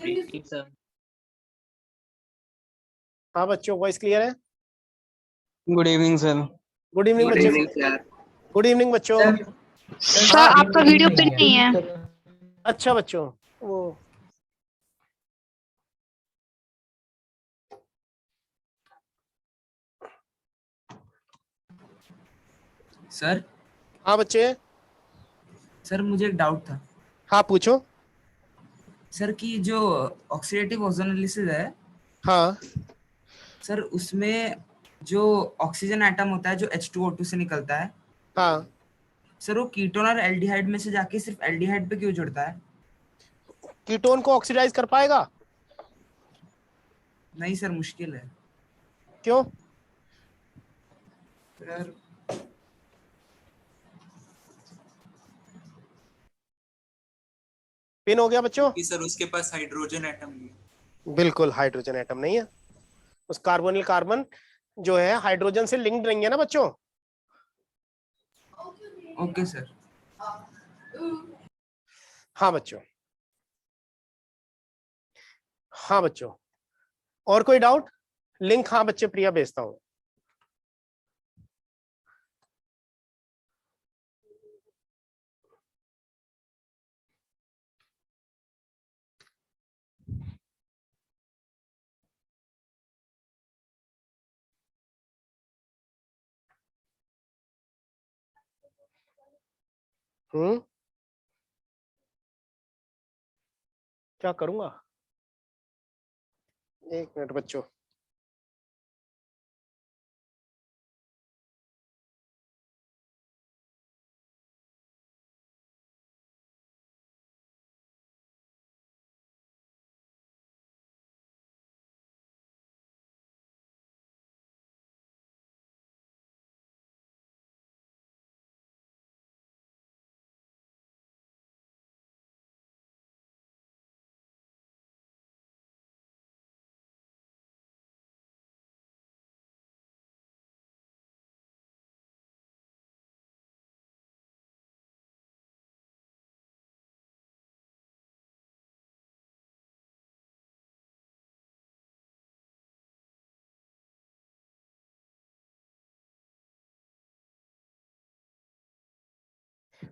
ठीक सर। हाँ बच्चों, वॉइस क्लियर है? Good evening sir. Good evening good बच्चों। Evening sir. गुड इवनिंग बच्चों। सर हाँ आपका वीडियो पिन नहीं है। अच्छा बच्चों, वो सर हाँ बच्चे, सर मुझे एक डाउट था हाँ पूछो। सर कि जो ऑक्सीडेटिव ओजोनोलिसिस है हाँ सर, उसमें जो ऑक्सीजन एटम होता है जो H2O2 से निकलता है हाँ, सर, वो कीटोन और एल्डिहाइड में से जाके सिर्फ एल्डिहाइड पे क्यों जुड़ता है? कीटोन को ऑक्सीडाइज कर पाएगा? नहीं सर, मुश्किल है क्यों? सर। पिन हो गया बच्चों? कि सर उसके पास हाइड्रोजन एटम नहीं है। बिल्कुल, हाइड्रोजन एटम नहीं है। उस कार्बोनिल कार्बन जो है हाइड्रोजन से लिंक्ड नहीं है ना बच्चों। Okay sir. हाँ बच्चों, हाँ बच्चों, और कोई डाउट? लिंक हाँ बच्चे, प्रिया भेजता हूं। क्या करूंगा? एक मिनट बच्चों।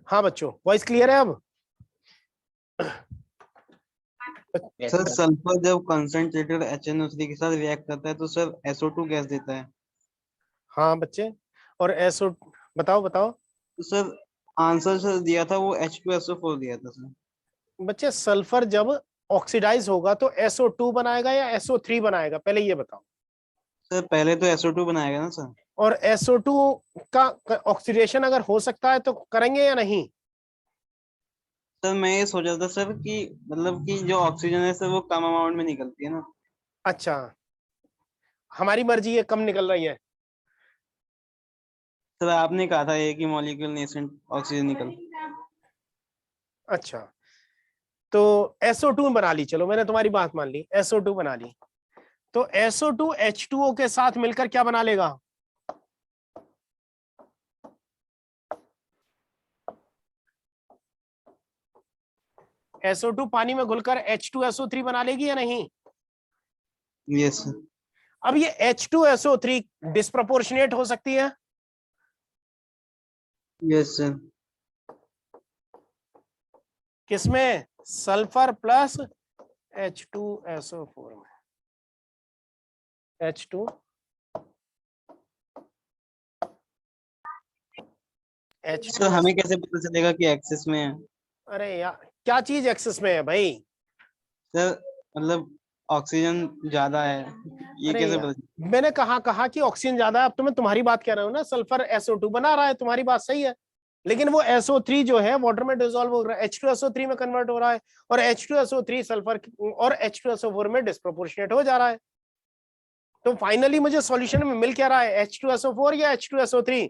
हाँ बच्चों, वॉइस क्लियर है अब? सर सल्फर जब कंसंट्रेटेड HNO3 के साथ रिएक्ट करता है तो सर SO2 गैस देता है। हाँ बच्चे, और एसओ, बताओ बताओ तो सर आंसर सर दिया था वो H2SO4 दिया था सर। बच्चे। सल्फर जब ऑक्सीडाइज होगा तो SO2 बनाएगा या SO3 बनाएगा, पहले ये बताओ। सर पहले तो SO2 बनाएगा ना सर। और SO2 का ऑक्सीडेशन अगर हो सकता है तो करेंगे या नहीं? सर मैं ये सोच रहा था सर कि मतलब कि जो ऑक्सीजन है सर वो कम अमाउंट में निकलती है ना। अच्छा, हमारी मर्जी है कम निकल रही है। सर आपने कहा था एक ही मॉलिक्यूल नेसेंट ऑक्सीजन निकल। अच्छा, तो SO2 बना ली, चलो मैंने तुम्हारी बात मान ली, SO2 बना ली। तो SO2 H2O के साथ मिलकर क्या बना लेगा? SO2 पानी में घुलकर H2SO3 बना लेगी या नहीं? Yes sir. अब ये H2SO3 डिस्प्रोपोर्शनेट हो सकती है? Yes sir. किसमें? सल्फर प्लस H2SO4 में। H2 सर हमें कैसे पता चलेगा कि एक्सेस में है? अरे यार, क्या चीज एक्सेस में है भाई? सर मतलब ऑक्सीजन ज्यादा है, ये अरे कैसे यार, पता? मैंने कहा कि ऑक्सीजन ज्यादा है। अब तो मैं तुम्हारी बात कह रहा हूँ ना, सल्फर SO2 बना रहा है, तुम्हारी बात सही है। लेकिन वो SO3 जो है वाटर में डिसॉल्व हो रहा है, H2SO3 में कन्वर्ट हो रहा है, और H2SO3 सल्फर और H2SO4 में डिस्प्रोपोर्शनेट हो जा रहा है। तो फाइनली मुझे सॉल्यूशन में मिल क्या रहा है, H2SO4 या H2SO3?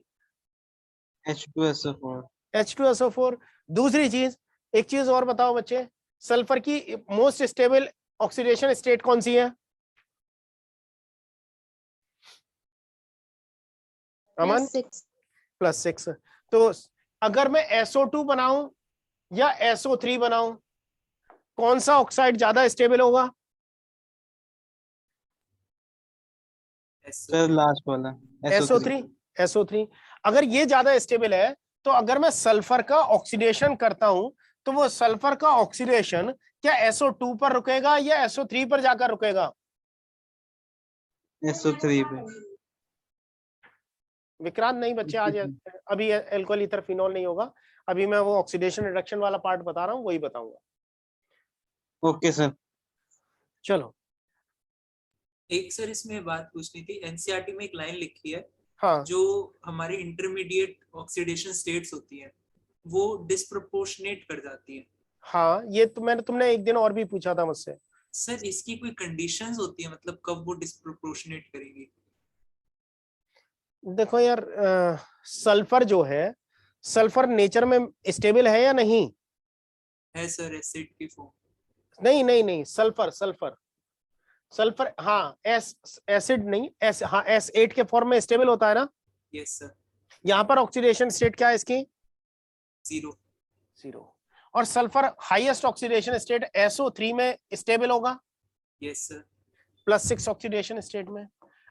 H2SO4। H2SO4। दूसरी चीज, एक चीज और बताओ बच्चे, सल्फर की मोस्ट स्टेबल ऑक्सीडेशन स्टेट कौन सी है? अमन? +6। तो अगर मैं SO2 बनाऊं या SO3 बनाऊं, कौन सा ऑक्साइड ज्यादा स्टेबल होगा? सर लास्ट वाला SO3। SO3 अगर ये ज्यादा स्टेबल है तो अगर मैं सल्फर का ऑक्सीडेशन करता हूं तो वो सल्फर का ऑक्सीडेशन क्या SO2 पर रुकेगा या SO3 पर जाकर रुकेगा? SO3 पे। विक्रांत नहीं बच्चे, आज अभी एल्कोहल ईथर फिनॉल नहीं होगा, अभी मैं वो ऑक्सीडेशन रिडक्शन वाला पार्ट बता रहा हूँ, वही बताऊंगा। Okay sir. चलो। एक सर इसमें बात पूछनी थी, एनसीईआरटी में एक लाइन लिखी है, हाँ जो हमारी इंटरमीडिएट ऑक्सीडेशन स्टेट्स होती है वो डिस्प्रोपोर्शनेट कर जाती है। हाँ, ये तो तुमने एक दिन और भी पूछा था मुझसे। सर इसकी कोई कंडीशंस होती है, मतलब कब वो डिस्प्रोपोर्शनेट करेगी? देखो यार, सल्फर जो है, सल्फर नेचर में स्टेबल है या नहीं? है सर, एसिड की फॉर्म। नहीं नहीं नहीं, सल्फर सल्फर सल्फर, हाँ एसिड नहीं, हाँ S8 के फॉर्म में स्टेबल होता है ना? Yes sir. यहाँ पर ऑक्सीडेशन स्टेट क्या है इसकी? 0। और sulphur highest oxidation state SO3 में स्टेबल होगा? Yes sir. +6 ऑक्सीडेशन स्टेट में।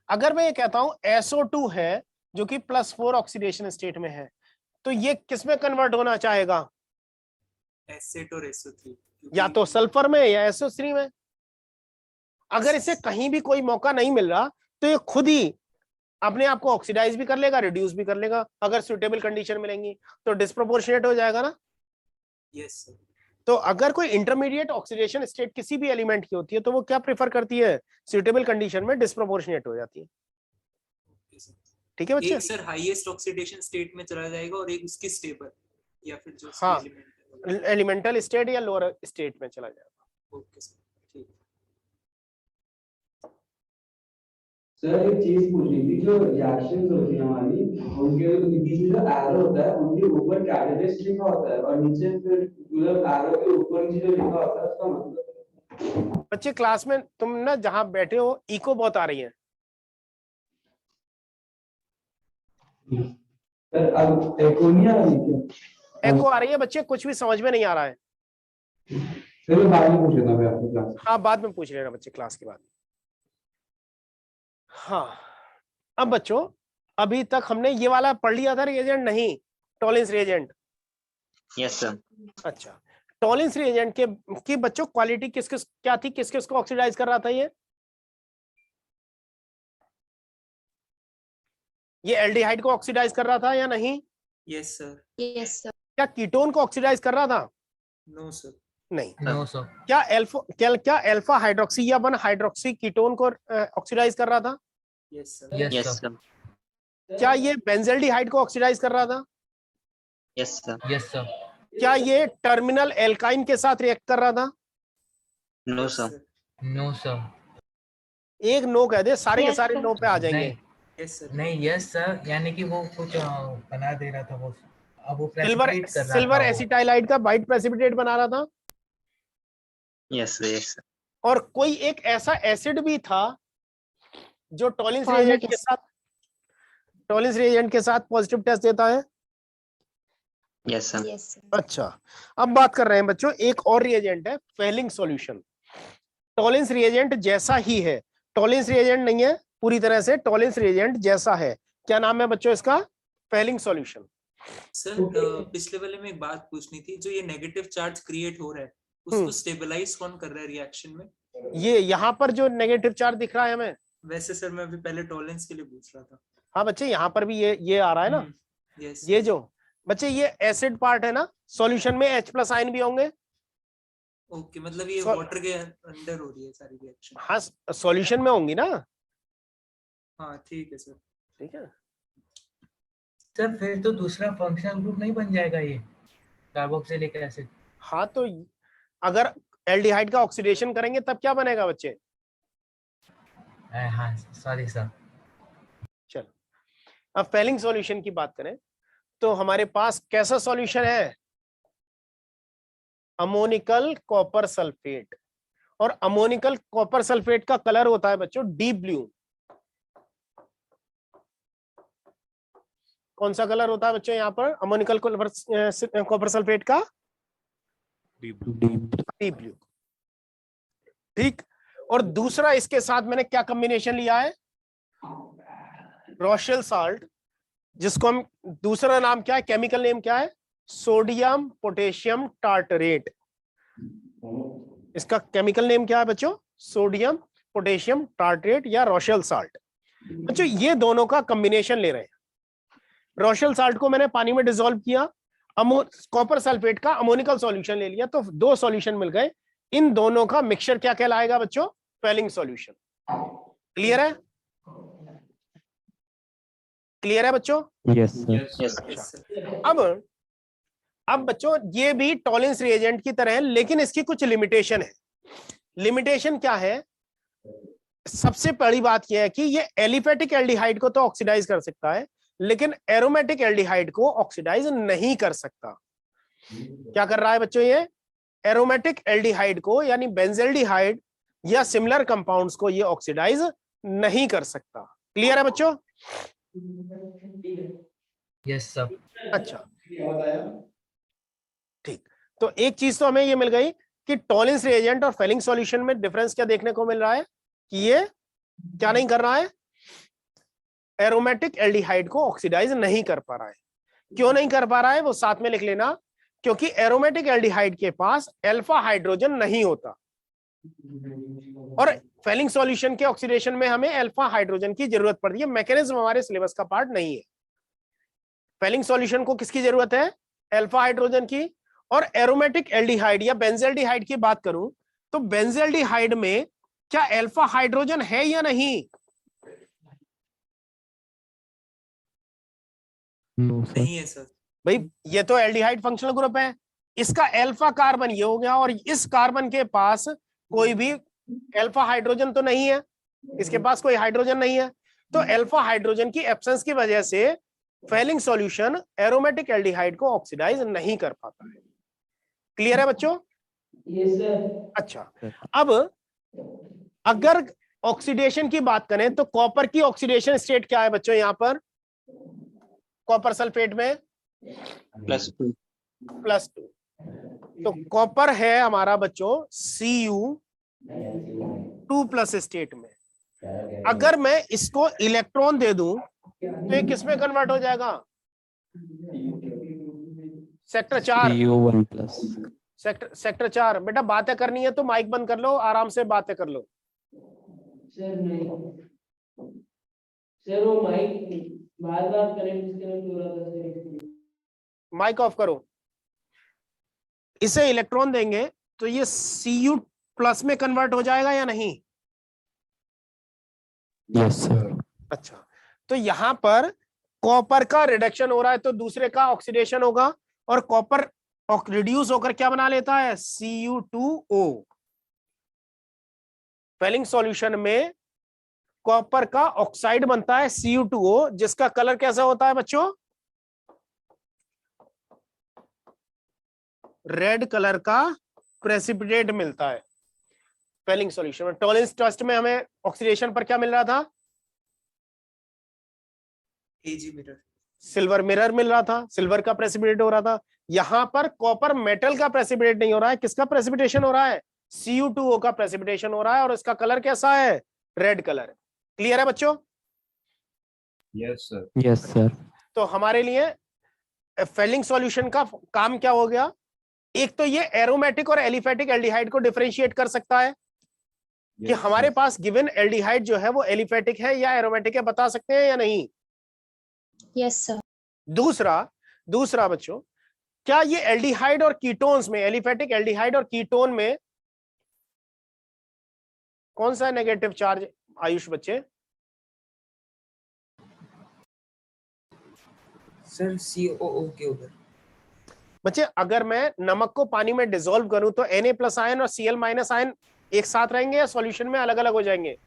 अगर मैं ये कहता हूं SO2 है जो कि +4 ऑक्सीडेशन स्टेट में है, तो ये किस में कन्वर्ट होना चाहेगा? एसिड और SO3, या तो सल्फर में या SO3 में। अगर इसे कहीं भी कोई मौका नहीं मिल रहा तो ये खुद ही अपने आप को ऑक्सीडाइज भी कर लेगा, रिड्यूस भी कर लेगा, अगर सुटेबल कंडीशन मिलेंगी तो डिस्प्रोपोर्शनेट हो जाएगा ना? Yes sir. तो अगर कोई इंटरमीडिएट ऑक्सीडेशन स्टेट किसी भी एलिमेंट की होती है तो वो क्या प्रेफर करती है? सुटेबल कंडीशन में डिस्प्रोपोर्शनेट हो जाती है। ठीक है बच्चे? एक सर हाईएस्ट ऑक्सीडेशन स्टेट में चला जाएगा और एक उसकी स्टेबल, या फिर जो हाँ, एलिमेंट एलिमेंटल स्टेट या लोअर स्टेट में चला जाएगा। ओके सर, ठीक। सर एक चीज पूछनी थी, जो रिएक्शंस होती है हमारी, उनके बीच में जो एरो होता है उनके ऊपर कैटलिस्ट लिखा होता है और नीचे फिर मतलब एरो के ऊपर नीचे जो लिखा होता है उसका मतलब? बच्चे क्लास में तुम ना जहां बैठे हो इको बहुत आ रही है। सर अब एको नहीं आ रही क्या? एको आ रही है बच्चे, कुछ भी समझ में नहीं आ रहा है। चलो बाद में पूछ लेता हूं मैं आपसे क्लास। हाँ बाद में पूछ लेना बच्चे, क्लास के बाद। हाँ, अब बच्चों अभी तक हमने ये वाला पढ़ लिया था, रिएजेंट नहीं, टॉलिंस रिएजेंट। Yes sir. अच्छा, टॉलिंस रिएजेंट के की बच्चों क्वालिटी किस किस क्या थी, किस किस को ऑक्सीडाइज कर रहा था? ये एल्डिहाइड को ऑक्सीडाइज कर रहा था या नहीं? Yes sir. Yes sir. क्या कीटोन को ऑक्सीडाइज कर रहा था? No sir. नहीं। No sir. क्या अल्फा हाइड्रोक्सी या 1 हाइड्रोक्सी कीटोन को ऑक्सीडाइज कर रहा था? Yes sir. Yes sir. क्या ये बेंजल्डिहाइड को ऑक्सीडाइज कर रहा था? Yes sir. Yes sir. क्या ये टर्मिनल एल्काइन के साथ रिएक्ट कर रहा था? No sir. No sir. एक नो कह दे, सारे के Yes, सारे sir. नो पे आ जाएंगे। नहीं यस सर। नहीं, यस सर, यानी कि वो कुछ बना दे रहा था वो, अब वो सिल्वर प्रेसिपिटेट कर रहा सिल्वर था वो। एसिटाइलाइड का वाइट प्रेसिपिटेट बना रहा था। Yes sir. Yes sir. और कोई एक ऐसा एसिड भी था जो टॉलिंस Formic रिएजेंट के साथ पॉजिटिव टेस्ट देता है। Yes sir. Yes sir. अच्छा, अब बात कर रहे हैं बच्चों, एक और रिएजेंट है फेलिंग सॉल्यूशन। टॉलिंस रिएजेंट जैसा ही है, टॉलिंस रिएजेंट नहीं है पूरी तरह से, टॉलिंस रिएजेंट जैसा है। क्या नाम है बच्चों इसका? Fehling solution. सर पिछले वाले में एक बात पूछनी थी, जो ये नेगेटिव चार्ज क्रिएट हो रहा है उसको स्टेबलाइज कौन कर रहा है रिएक्शन में? ये यहाँ पर जो नेगेटिव चार्ज दिख रहा है हमें, वैसे सर मैं अभी पहले टॉलरेंस के लिए पूछ रहा था। हाँ बच्चे यहाँ पर भी ये आ रहा है ना। यस। ये जो बच्चे ये एसिड पार्ट है ना, सॉल्यूशन में H+ आयन भी होंगे। ओके, मतलब ये वाटर के अंदर हो रही है सारी रिएक्शन। हाँ, सॉल्यूशन में होंगी ना। हाँ ठीक है सर। ठीक है सर फिर तो दूसरा फंक्शनल ग्रुप नहीं बन जाएगा ये कार्बोक्सिलिक एसिड? हाँ, तो अगर एल्डिहाइड का ऑक्सीडेशन करेंगे तब क्या बनेगा बच्चे? हाँ सॉरी सर। चलो, अब फेलिंग सॉल्यूशन की बात करें तो हमारे पास कैसा सॉल्यूशन है? Ammoniacal copper sulphate. और अमोनिकल कॉपर सल्फेट का कलर होता है बच्चों डीप ब्लू। कौन सा कलर होता है बच्चों यहाँ पर अमोनिकल कॉपर सल्फेट का? Deep blue. ठीक। और दूसरा इसके साथ मैंने क्या कॉम्बिनेशन लिया है, रॉशेल साल्ट, जिसको हम दूसरा नाम क्या है, केमिकल नेम क्या है, सोडियम पोटेशियम टार्टरेट। इसका केमिकल नेम क्या है बच्चों, सोडियम पोटेशियम टार्टरेट या रॉशेल साल्ट। बच्चों ये दोनों का कॉम्बिनेशन ले रहे हैं। रॉशेल साल्ट को मैंने पानी में डिसॉल्व किया, कॉपर सल्फेट का अमोनिकल सॉल्यूशन ले लिया, तो 2 सॉल्यूशन मिल गए। इन दोनों का मिक्सचर क्या कहलाएगा बच्चों, फेलिंग सॉल्यूशन। क्लियर है, क्लियर है बच्चों? Yes sir. अब बच्चों ये भी टॉलेंस रिएजेंट की तरह है, लेकिन इसकी कुछ लिमिटेशन है। लिमिटेशन क्या है, सबसे बड़ी बात यह है कि ये एलिफेटिक एल्डिहाइड को तो ऑक्सीडाइज कर सकता है, लेकिन एरोमेटिक एल्डिहाइड को ऑक्सीडाइज नहीं कर सकता। क्या कर रहा है बच्चों, ये एरोमेटिक एल्डिहाइड को यानी बेंजेल्डिहाइड या सिमिलर कंपाउंड्स को ये ऑक्सीडाइज नहीं कर सकता। क्लियर है बच्चों? Yes sir. अच्छा ठीक, तो एक चीज तो हमें ये मिल गई कि टॉलेंस रिएजेंट और फेलिंग सॉल्यूशन में डिफरेंस क्या देखने को मिल रहा है कि ये क्या नहीं कर रहा है, एरोमेटिक एल्डिहाइड को ऑक्सीडाइज नहीं कर पा रहा है। क्यों नहीं कर पा रहा है वो साथ में लिख लेना, क्योंकि एरोमेटिक एल्डिहाइड के पास अल्फा हाइड्रोजन नहीं होता, और फेलिंग सॉल्यूशन के ऑक्सीडेशन में हमें अल्फा हाइड्रोजन की जरूरत पड़ती है। मैकेनिज्म हमारे सिलेबस का पार्ट नहीं है। फेलिंग सॉल्यूशन को किसकी जरूरत है, अल्फा हाइड्रोजन की। और एरोमेटिक एल्डिहाइड या बेंजेल्डिहाइड की बात करूं तो बेंजेल्डिहाइड में क्या अल्फा हाइड्रोजन है या नहीं? नहीं है सर। भाई ये तो एल्डिहाइड फंक्शनल ग्रुप है, इसका अल्फा कार्बन ये हो गया, और इस कार्बन के पास कोई भी अल्फा हाइड्रोजन तो नहीं है, इसके पास कोई हाइड्रोजन नहीं है। तो अल्फा हाइड्रोजन की एब्सेंस की वजह से फेलिंग सॉल्यूशन एरोमेटिक एल्डिहाइड को ऑक्सीडाइज नहीं कर पाता है। क्लियर है बच्चों? Yes sir. अच्छा, अब अगर ऑक्सीडेशन की बात करें तो कॉपर की ऑक्सीडेशन स्टेट क्या है बच्चों, यहां पर कॉपर सल्फेट में +2। तो कॉपर है हमारा बच्चों Cu2+ स्टेट में। अगर मैं इसको इलेक्ट्रॉन दे दूं तो ये किसमें कन्वर्ट हो जाएगा, सेक्टर 4। Cu1+। सेक्टर 4। बेटा बातें करनी है तो माइक बंद कर लो, आराम से बातें कर लो। सर नहीं सर, वो माइक बार बार कनेक्ट डिस्कनेक्ट हो रहा था सर। माइक ऑफ करो। इसे इलेक्ट्रॉन देंगे तो ये Cu+ में कन्वर्ट हो जाएगा या नहीं? Yes sir. अच्छा, तो यहां पर कॉपर का रिडक्शन हो रहा है तो दूसरे का ऑक्सीडेशन होगा, और कॉपर रिड्यूस होकर क्या बना लेता है, Cu2O। फेलिंग सॉल्यूशन में कॉपर का ऑक्साइड बनता है Cu2O, जिसका कलर कैसा होता है बच्चों, रेड कलर का प्रेसिपिटेट मिलता है फेलिंग सॉल्यूशन में। टॉलेंस टेस्ट में हमें ऑक्सीडेशन पर क्या मिल रहा था, एजी मिरर, सिल्वर मिरर मिल रहा था, सिल्वर का प्रेसिपिटेट हो रहा था। यहां पर कॉपर मेटल का प्रेसिपिटेट नहीं हो रहा है, किसका प्रेसिपिटेशन हो रहा है, Cu2O का प्रेसिपिटेशन हो रहा है, और इसका कलर कैसा है, रेड कलर। क्लियर है बच्चों? Yes sir. Yes sir. तो हमारे लिए फेलिंग सॉल्यूशन का काम क्या हो गया, एक तो ये एरोमेटिक और एलिफेटिक एल्डिहाइड को डिफरेंशिएट कर सकता है कि हमारे पास गिवन एल्डिहाइड जो है वो एलिफेटिक है या एरोमेटिक है, बता सकते हैं या नहीं? Yes sir. दूसरा बच्चों, क्या ये एल्डिहाइड और कीटोन्स में, एलिफेटिक एल्डिहाइड और कीटोन में कौन सा नेगेटिव चार्ज, आयुष बच्चे? सर COO के ऊपर। बच्चे अगर मैं नमक को पानी में डिसॉल्व करूं तो Na+ आयन और Cl- आयन एक साथ रहेंगे या सॉल्यूशन में अलग अलग हो जाएंगे?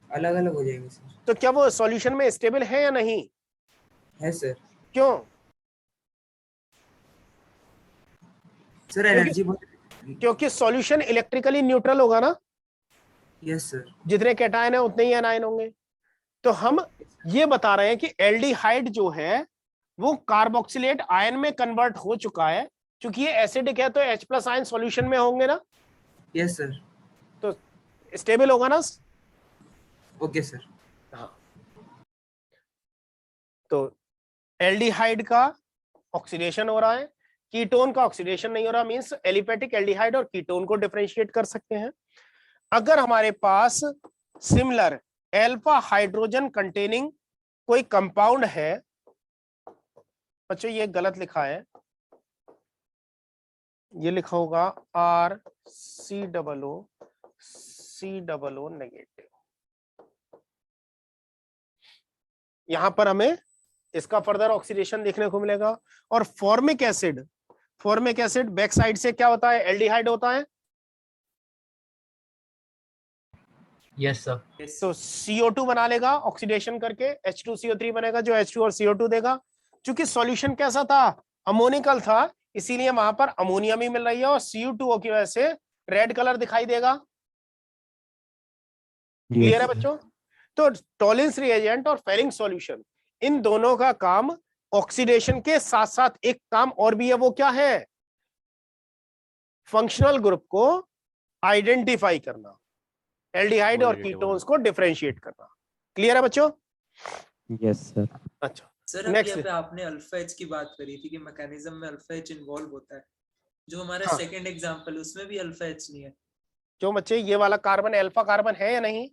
अलग अलग हो जाएंगे सर। तो क्या वो सॉल्यूशन में स्टेबल है या नहीं है सर। क्यों? सर एनर्जी क्योंकि सॉल्यूशन इलेक्ट्रिकली न्यूट्रल होगा ना। Yes sir. जितने कैटायन है उतने ही एनायन होंगे। तो हम ये बता रहे हैं कि एल्डिहाइड जो है वो कार्बोक्सिलेट आयन में कन्वर्ट हो चुका है, क्योंकि ये एसिडिक है तो H+ आयन सॉल्यूशन में होंगे ना। Yes sir. तो स्टेबल होगा ना? Okay sir. हाँ, तो एल्डिहाइड का ऑक्सीडेशन हो रहा है, कीटोन का ऑक्सीडेशन नहीं हो रहा, मींस एलिफेटिक एल्डिहाइड और कीटोन को डिफरेंशिएट कर सकते हैं। अगर हमारे पास सिमिलर अल्फा हाइड्रोजन कंटेनिंग कोई कंपाउंड है, बच्चों ये गलत लिखा है, ये लिखा होगा RCOO नेगेटिव। यहां पर हमें इसका फर्दर ऑक्सीडेशन देखने को मिलेगा। और फॉर्मिक एसिड बैक साइड से क्या होता है? एल्डिहाइड होता है। Yes sir. तो CO2 बना लेगा ऑक्सीडेशन करके, H2CO3 बनेगा जो H2 और CO2 देगा। क्योंकि सॉल्यूशन कैसा था? अमोनिकल था, इसीलिए वहां पर अमोनिया भी मिल रही है और CO2 की वजह से रेड कलर दिखाई देगा। क्लियर है बच्चों? तो टॉलिंस रिएजेंट और फेरिंग सॉल्यूशन, इन दोनों का काम ऑक्सीडेशन के साथ साथ एक काम और भी है। वो क्या है? फंक्शनल ग्रुप को आइडेंटिफाई करना, एल्डिहाइड और कीटोन्स को डिफरेंशिएट करना। क्लियर है बच्चों? Yes sir. अच्छा सर Next. यहाँ पे आपने अल्फा एच की बात करी थी कि मैकेनिज्म में अल्फा एच इन्वॉल्व होता है, जो हमारा हाँ। सेकंड एग्जांपल उसमें भी अल्फा एच नहीं है। जो बच्चे ये वाला कार्बन अल्फा कार्बन है या नहीं?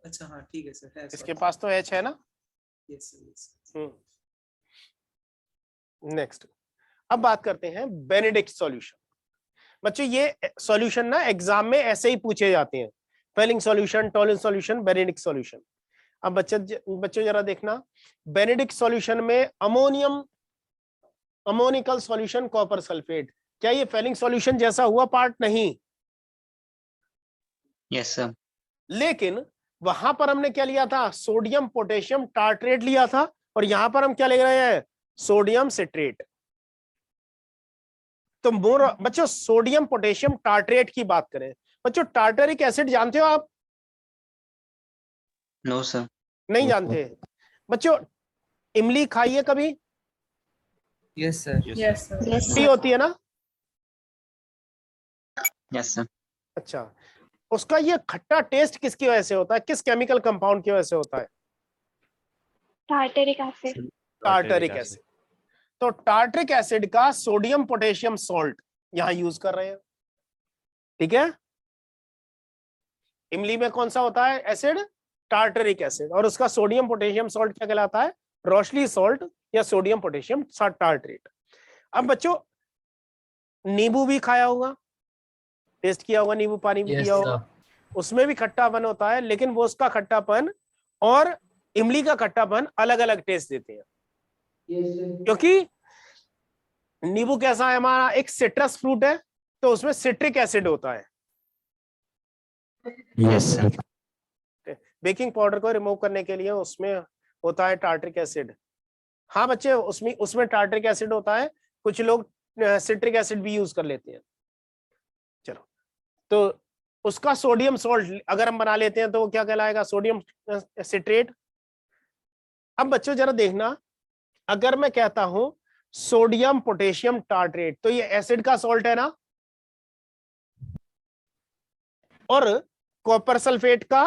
अच्छा हाँ ठीक है सर, है इसके पास तो H है ना। Yes yes. नेक्स्ट, अब बात करते हैं बेनेडिक्ट सॉल्यूशन। बच्चों ये सॉल्यूशन ना एग्जाम में ऐसे ही पूछे जाते हैं, Fehling solution, Tollens solution, Benedict solution. अब बच्चों जरा देखना, बेनेडिक्ट सॉल्यूशन में अमोनिकल सॉल्यूशन कॉपर सल्फेट, क्या ये फेलिंग सॉल्यूशन जैसा हुआ पार्ट? नहीं। Yes sir. लेकिन वहां पर हमने क्या लिया था? सोडियम पोटेशियम टार्ट्रेट लिया था, और यहां पर हम क्या ले रहे हैं? Sodium citrate. तो बच्चों सोडियम पोटेशियम टार्ट्रेट की बात करें, बच्चों टार्टरिक एसिड जानते हो आप? No sir. नहीं जानते? बच्चों इमली खाई है कभी? Yes sir. Yes, खट्टी sir. होती है ना? Yes sir. अच्छा, उसका ये खट्टा टेस्ट किसकी वजह से होता है? किस केमिकल कंपाउंड की वजह से होता है? Tartaric acid. Tartaric acid. तो टार्टरिक एसिड का सोडियम पोटेशियम सॉल्ट यहां यूज कर रहे हैं, ठीक है? इमली में कौन सा होता है एसिड? टार्टरिक एसिड, और उसका सोडियम पोटेशियम सॉल्ट क्या कहलाता है? रोशली सॉल्ट या सोडियम पोटेशियम टार्टरेट। अब बच्चों नींबू भी खाया होगा, टेस्ट किया होगा, नींबू पानी भी पिया होगा, उसमें भी खट्टापन होता है, लेकिन वो उसका खट्टापन और इमली का खट्टापन अलग अलग टेस्ट देते हैं। क्योंकि नींबू कैसा है? हमारा एक सिट्रस फ्रूट है, तो उसमें सिट्रिक एसिड होता है। Yes sir. बेकिंग पाउडर को रिमूव करने के लिए उसमें होता है टार्टरिक एसिड। हाँ बच्चे, उसमें टार्टरिक एसिड होता है, कुछ लोग सिट्रिक एसिड भी यूज कर लेते हैं। चलो, तो उसका सोडियम सॉल्ट अगर हम बना लेते हैं तो वो क्या कहलाएगा? Sodium citrate. अब बच्चों जरा देखना, अगर मैं कहता हूं सोडियम पोटेशियम टार्ट्रेट, तो ये एसिड का सॉल्ट है ना, और कॉपर सल्फेट का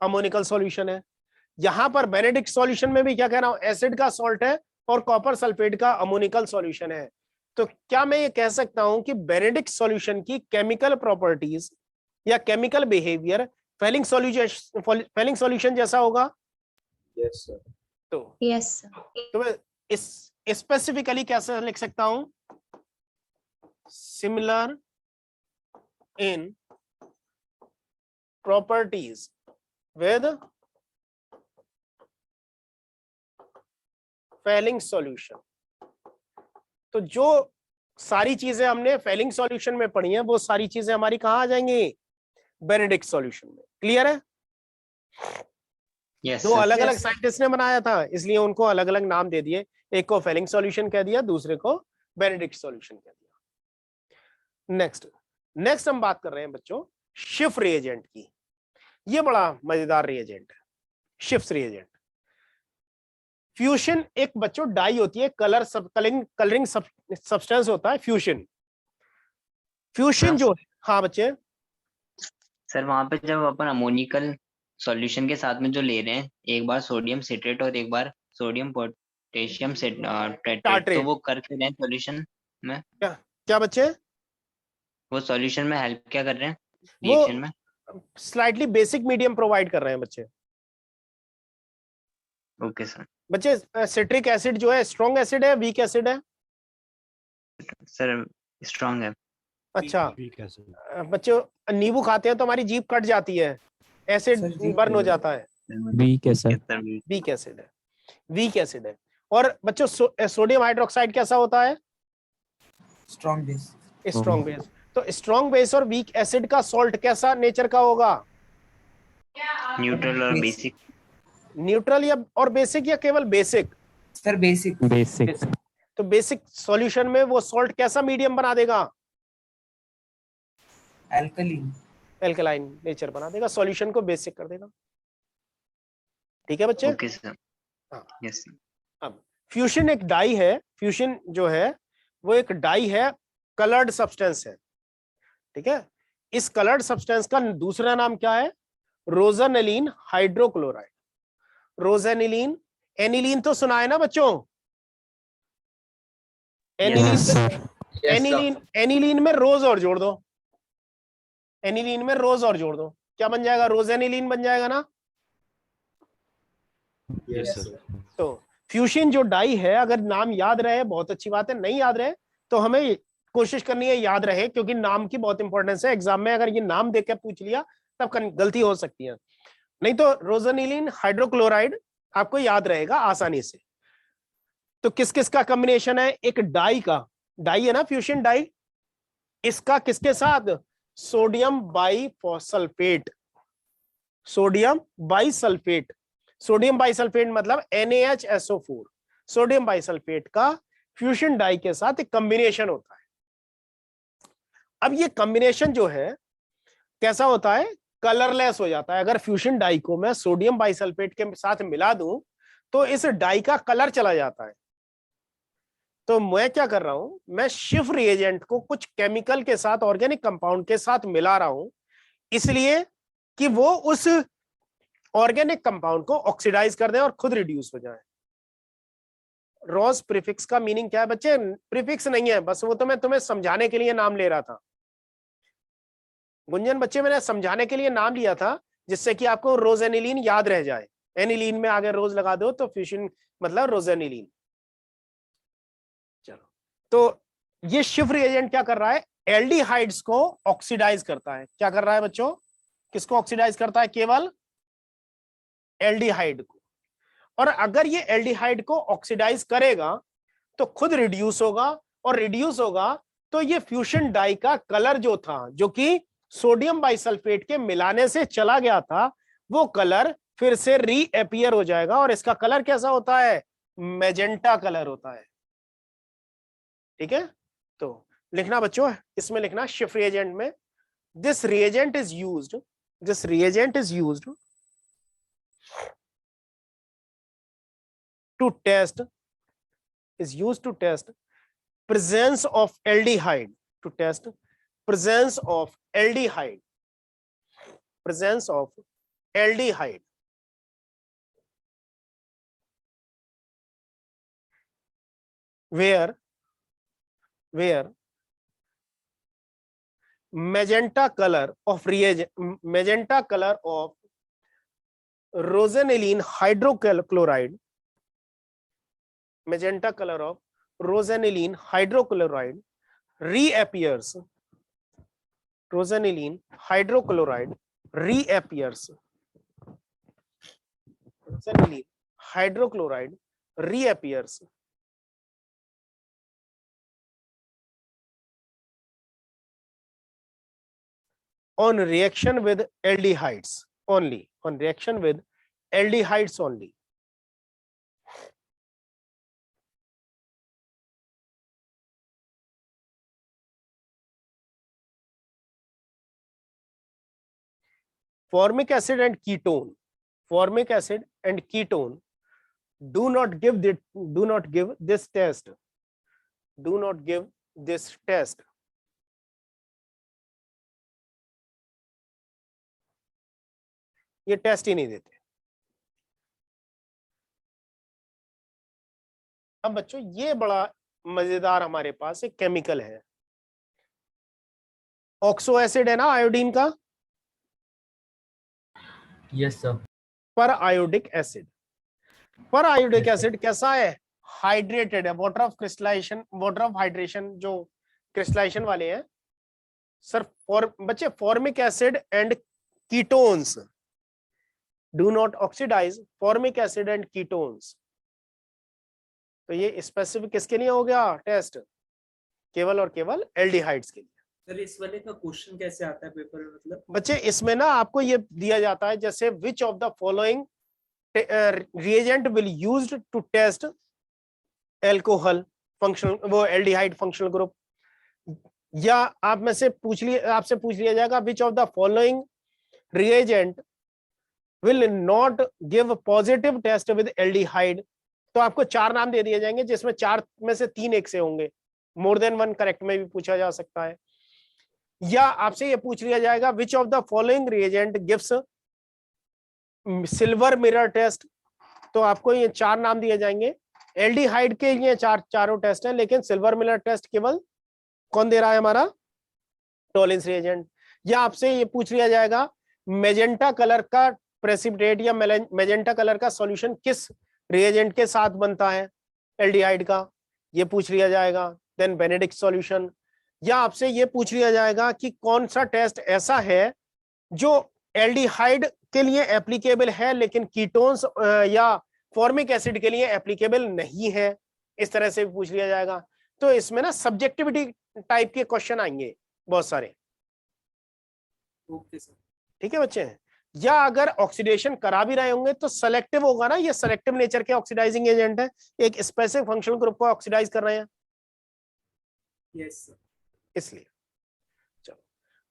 अमोनिकल सॉल्यूशन है। यहां पर बेनेडिक्ट सॉल्यूशन में भी क्या कह रहा हूं? एसिड का सॉल्ट है और कॉपर सल्फेट का अमोनिकल सॉल्यूशन है। तो क्या मैं ये कह सकता हूं कि बेनेडिक्ट सॉल्यूशन की केमिकल प्रॉपर्टीज या केमिकल बिहेवियर फेलिंग सॉल्यूशन जैसा होगा? Yes sir. तो Yes, sir. तो मैं इस स्पेसिफिकली कैसे लिख सकता हूं? Similar in properties with Fehling solution. तो जो सारी चीजें हमने फेलिंग सॉल्यूशन में पढ़ी हैं, वो सारी चीजें हमारी कहां आ जाएंगी? बेनेडिक्ट सॉल्यूशन में। क्लियर है? यस दो अलग अलग साइंटिस्ट ने बनाया था, इसलिए उनको अलग अलग नाम दे दिए, एक को फेलिंग सॉल्यूशन कह दिया, दूसरे को बेनेडिक्ट सॉल्यूशन कह दिया। नेक्स्ट हम बात कर रहे हैं बच्चों शिफ्ट रिएजेंट की। ये बड़ा मजेदार रिएजेंट है, शिफ्ट रिएजेंट। फ्यूशन एक बच्चों डाई होती है, कलरिंग सब्सटेंस होता है फ्यूशन। फ्यूशन जो है, हाँ बच्चे, सर वहां पे जब अपन अमोनिकल सॉल्यूशन के साथ में जो ले रहे हैं, एक बार सोडियम सिट्रेट और एक बार सोडियम पोटेशियम टेट्रेट, तो टाट्रेट। वो करते रहे सॉल्यूशन में, क्या क्या बच्चे? वो सॉल्यूशन में हेल्प क्या कर रहे हैं वो रिएक्शन में? स्लाइटली बेसिक मीडियम प्रोवाइड कर रहे हैं बच्चे। Okay sir. बच्चे सिट्रिक एसिड जो है स्ट्रॉन्ग एसिड है, वीक एसिड है? सर स्ट्रांग है। अच्छा बच्चों, नींबू खाते हैं तो हमारी जीभ कट जाती है, एसिड सर, जी, बर्न हो जाता है। वीक है सर। वीक एसिड है, वीक एसिड है। और बच्चों सोडियम हाइड्रोक्साइड कैसा होता है? Strong base. Strong base. तो स्ट्रॉन्ग बेस और वीक एसिड का सॉल्ट कैसा नेचर का होगा? न्यूट्रल और Basic. बेसिक। न्यूट्रल या और बेसिक या केवल बेसिक? Sir basic. बेसिक। तो बेसिक सॉल्यूशन में वो सॉल्ट कैसा मीडियम बना देगा? एल्कलीन। एल्कलाइन नेचर बना देगा, सॉल्यूशन को बेसिक कर देगा। ठीक है बच्चे? Okay sir. हाँ। यस। अब फ्यूजन एक डाई है, फ्यूजन जो है वो एक डाई है, कलर्ड सब्सटेंस है। ठीक है, इस कलर्ड सब्सटेंस का दूसरा नाम क्या है? रोजेनिलीन हाइड्रोक्लोराइड। रोजेनिलीन, एनिलीन तो सुना है ना बच्चों? एनिलीन, एनिलीन में रोज और जोड़ दो, एनिलीन में रोज और जोड़ दो, क्या बन जाएगा? रोजेनिलीन बन जाएगा ना? Yes sir. तो फ्यूजन जो डाई है, अगर नाम याद रहे बहुत अच्छी बात है, नहीं याद रहे तो हमें कोशिश करनी है याद रहे, क्योंकि नाम की बहुत इंपॉर्टेंस है। एग्जाम में अगर ये नाम देख के पूछ लिया तब गलती हो सकती है, नहीं तो रोजेनिलीन हाइड्रोक्लोराइड आपको याद रहेगा आसानी से। तो किस किस का कॉम्बिनेशन है? एक डाई का, डाई है ना फ्यूजन डाई, इसका किसके साथ? Sodium biphosphate. Sodium bisulphate, sodium bisulphate मतलब NaHSO4। सोडियम बाइसल्फेट का फ्यूजन डाई के साथ एक कॉम्बिनेशन होता है। अब ये कॉम्बिनेशन जो है कैसा होता है? कलरलेस हो जाता है। अगर फ्यूजन डाई को मैं सोडियम बाइसल्फेट के साथ मिला दूं तो इस डाई का कलर चला जाता है। तो मैं क्या कर रहा हूं, मैं शिफ्ट रिएजेंट को कुछ केमिकल के साथ, ऑर्गेनिक कंपाउंड के साथ मिला रहा हूं, इसलिए कि वो उस ऑर्गेनिक कंपाउंड को ऑक्सीडाइज कर दे और खुद रिड्यूस हो जाए। रॉस प्रीफिक्स का मीनिंग क्या है बच्चे? प्रीफिक्स नहीं है, बस वो तो मैं तुम्हें समझाने के लिए नाम ले रहा था। गुंजन बच्चे, मैंने समझाने के लिए नाम लिया था जिससे कि आपको रोजेनिलीन याद रह जाए। एनिलीन में आगे रोज लगा दो तो फ्यूजन मतलब रोजेनिलीन। चलो, तो ये शिफ्ट रिएजेंट क्या कर रहा है? एल्डिहाइड्स को ऑक्सीडाइज करता है। क्या कर रहा है बच्चों? किसको ऑक्सीडाइज करता है? केवल एल्डिहाइड को। और अगर ये एल्डिहाइड को ऑक्सीडाइज करेगा तो खुद रिड्यूस होगा, और रिड्यूस होगा तो ये फ्यूजन डाई का कलर जो था, जो कि सोडियम बाइसल्फेट के मिलाने से चला गया था, वो कलर फिर से रीअपियर हो जाएगा। और इसका कलर कैसा होता है? मैजेंटा कलर होता है। ठीक है, तो लिखना बच्चों, इसमें लिखना शिफ्ट रिएजेंट में, this reagent is used, this reagent is used to test, is used to test presence of aldehyde, to test presence of aldehyde, presence of aldehyde where magenta color of reagent, magenta color of rosenylene hydrochloride, magenta color of rosenylene hydrochloride reappears, rosenylene hydrochloride reappears, rosenylene hydrochloride reappears on reaction with aldehydes only, on reaction with aldehydes only. Formic acid and ketone, formic acid and ketone do not give this test, do not give this test ये test ही नहीं देते। अब बच्चों ये बड़ा मजेदार हमारे पास एक केमिकल है, ऑक्सो एसिड है ना आयोडीन का, यस सर। पर आयोडिक एसिड। पर आयोडिक Yes, sir. एसिड कैसा है? हाइड्रेटेड है, water of crystallization, water of hydration जो क्रिस्टलाइजेशन वाले हैं सर। बच्चे formic acid and ketones do not oxidise, formic acid and ketones. तो ये स्पेसिफिक किसके लिए हो गया टेस्ट? केवल और केवल एल्डिहाइड्स के लिए। सर इस वाले का क्वेश्चन कैसे आता है पेपर में? मतलब बच्चे इसमें ना आपको ये दिया जाता है जैसे which of the following reagent will used to test alcohol functional, वो एल्डिहाइड फंक्शनल ग्रुप, या आप में से आपसे पूछ लिया जाएगा which of the following reagent will not give positive test with aldehyde. तो आपको 4 नाम दे दिए जाएंगे जिसमें 4 में से 3 एक से होंगे, मोर देन 1 करेक्ट में भी पूछा जा सकता है। या आपसे ये पूछ लिया जाएगा which of the following reagent gives silver mirror test. तो आपको ये 4 नाम दिए जाएंगे, एल्डिहाइड के ये चारों टेस्ट हैं, लेकिन सिल्वर मिरर टेस्ट केवल कौन दे रहा है? हमारा टॉलिंस रिएजेंट। या आपसे ये पूछ लिया जाएगा मेजेंटा कलर का प्रेसिपिटेट या मेजेंटा कलर का सॉल्यूशन किस रिएजेंट के साथ बनता है एल्डिहाइड का, ये पूछ लिया जाएगा। Then Benedict solution. या आपसे ये पूछ लिया जाएगा कि कौन सा टेस्ट ऐसा है जो एल्डिहाइड के लिए एप्लीकेबल है लेकिन कीटोन्स या फॉर्मिक एसिड के लिए एप्लीकेबल नहीं है, इस तरह से भी पूछ लिया जाएगा। तो इसमें ना सब्जेक्टिविटी टाइप के क्वेश्चन आएंगे बहुत सारे। Okay sir. ठीक है बच्चे। या अगर ऑक्सीडेशन करा भी रहे होंगे तो सेलेक्टिव होगा ना, ये सेलेक्टिव नेचर के ऑक्सीडाइजिंग एजेंट है, एक स्पेसिफिक फंक्शनल ग्रुप को ऑक्सीडाइज कर रहे हैं। Yes sir. इसलिए चलो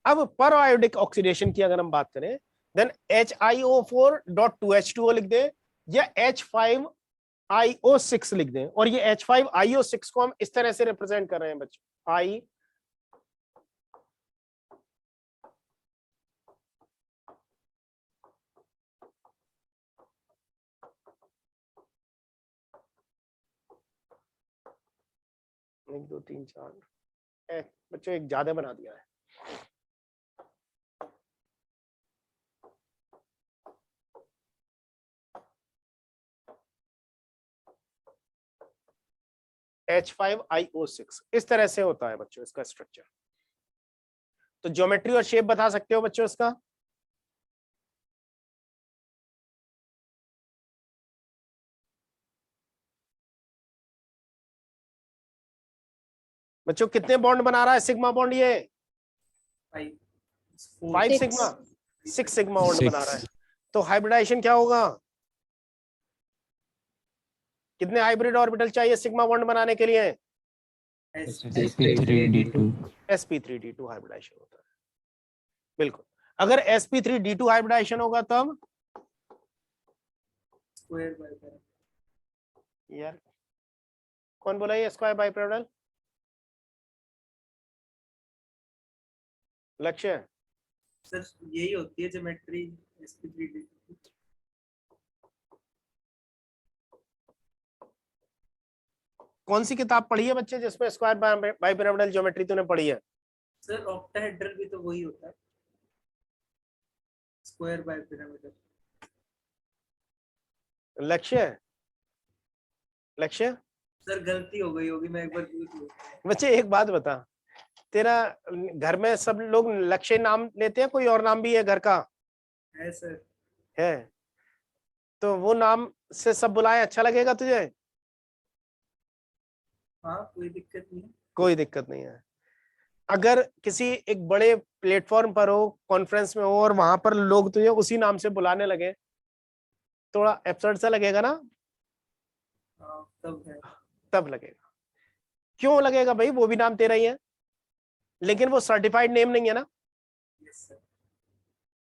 अब पर आयोडिक ऑक्सीडेशन की अगर हम बात करें देन HiO4.2H2O लिख दें या H5IO6 लिख दें। और ये H5IO6 को हम इस तरह से रिप्रेजेंट कर रहे हैं बच्चों, I एक 2 3 4 बच्चों एक ज्यादा बना दिया है। H5IO6 इस तरह से होता है बच्चों इसका स्ट्रक्चर। तो ज्योमेट्री और शेप बता सकते हो बच्चों इसका? बच्चों कितने बॉन्ड बना रहा है सिग्मा बॉन्ड? ये 5 सिग्मा, 6 सिग्मा बॉन्ड बना रहा है। तो हाइब्रिडाइजेशन क्या होगा? कितने हाइब्रिड ऑर्बिटल चाहिए सिग्मा बॉन्ड बनाने के लिए? sp3d2 sp3d2 हाइब्रिडाइजेशन होता है। बिल्कुल। अगर sp3d2 हाइब्रिडाइजेशन होगा तब स्क्वायर बाइपिरामिडल। यार कौन बोला ये स्क्वायर बाइपिरामिडल? लक्ष्य सर यही होती है ज्योमेट्री sp3d2। कौन सी किताब पढ़ी है बच्चे जिसमें स्क्वायर बाइपिरामिडल ज्योमेट्री तूने पढ़ी है? सर ऑक्टाहेड्रल भी तो वही होता है, स्क्वायर बाइपिरामिडल। लक्ष्य सर गलती हो गई होगी, मैं एक बार पूछ लूं। बच्चे एक बात बता, तेरा घर में सब लोग लक्ष्य नाम लेते हैं, कोई और नाम भी है घर का? है सर। है तो वो नाम से सब बुलाए, अच्छा लगेगा तुझे? हाँ कोई दिक्कत नहीं है। कोई दिक्कत नहीं है। अगर किसी एक बड़े प्लेटफॉर्म पर हो, कॉन्फ्रेंस में हो और वहां पर लोग तुझे उसी नाम से बुलाने लगे, थोड़ा एब्सर्ड सा लगेगा ना? हाँ तब है। तब लगेगा। क्यों लगेगा भाई? वो भी नाम तेरा ही है लेकिन वो सर्टिफाइड नेम नहीं है ना। Yes sir.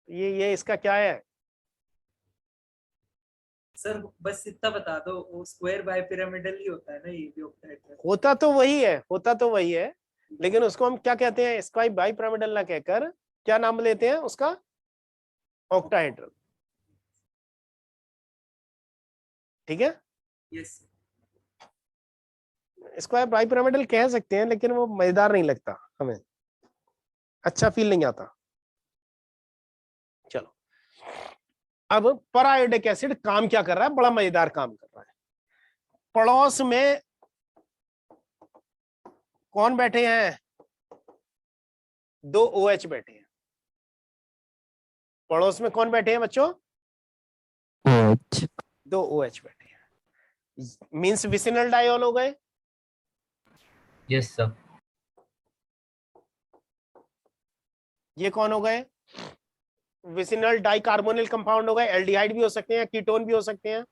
ये इसका क्या है? सर बस इतना बता दो, वो स्क्वायर बाइपिरामिडल ही होता है ना, ये भी ऑक्टाहेड्रल। होता तो वही है लेकिन उसको हम क्या कहते हैं? स्क्वायर बाइपिरामिडल ना कहकर क्या नाम लेते हैं उसका? ऑक्टाहेड्रल। ठीक है, यस इसको आप बाइपिरामिडल कह सकते हैं, लेकिन वो मजेदार नहीं लगता हमें, अच्छा फील नहीं आता। चलो, अब परायोडिक एसिड काम क्या कर रहा है, बड़ा मजेदार काम कर रहा है। पड़ोस में कौन बैठे हैं, 2 OH बैठे हैं। पड़ोस में कौन बैठे हैं बच्चों, 2 OH बैठे हैं, मींस विसिनल डायोल हो गए। Yes sir. ये कौन हो गए, विसिनल डाइकार्बोनिल कंपाउंड हो गए, एल्डिहाइड भी हो सकते हैं, कीटोन भी हो सकते हैं।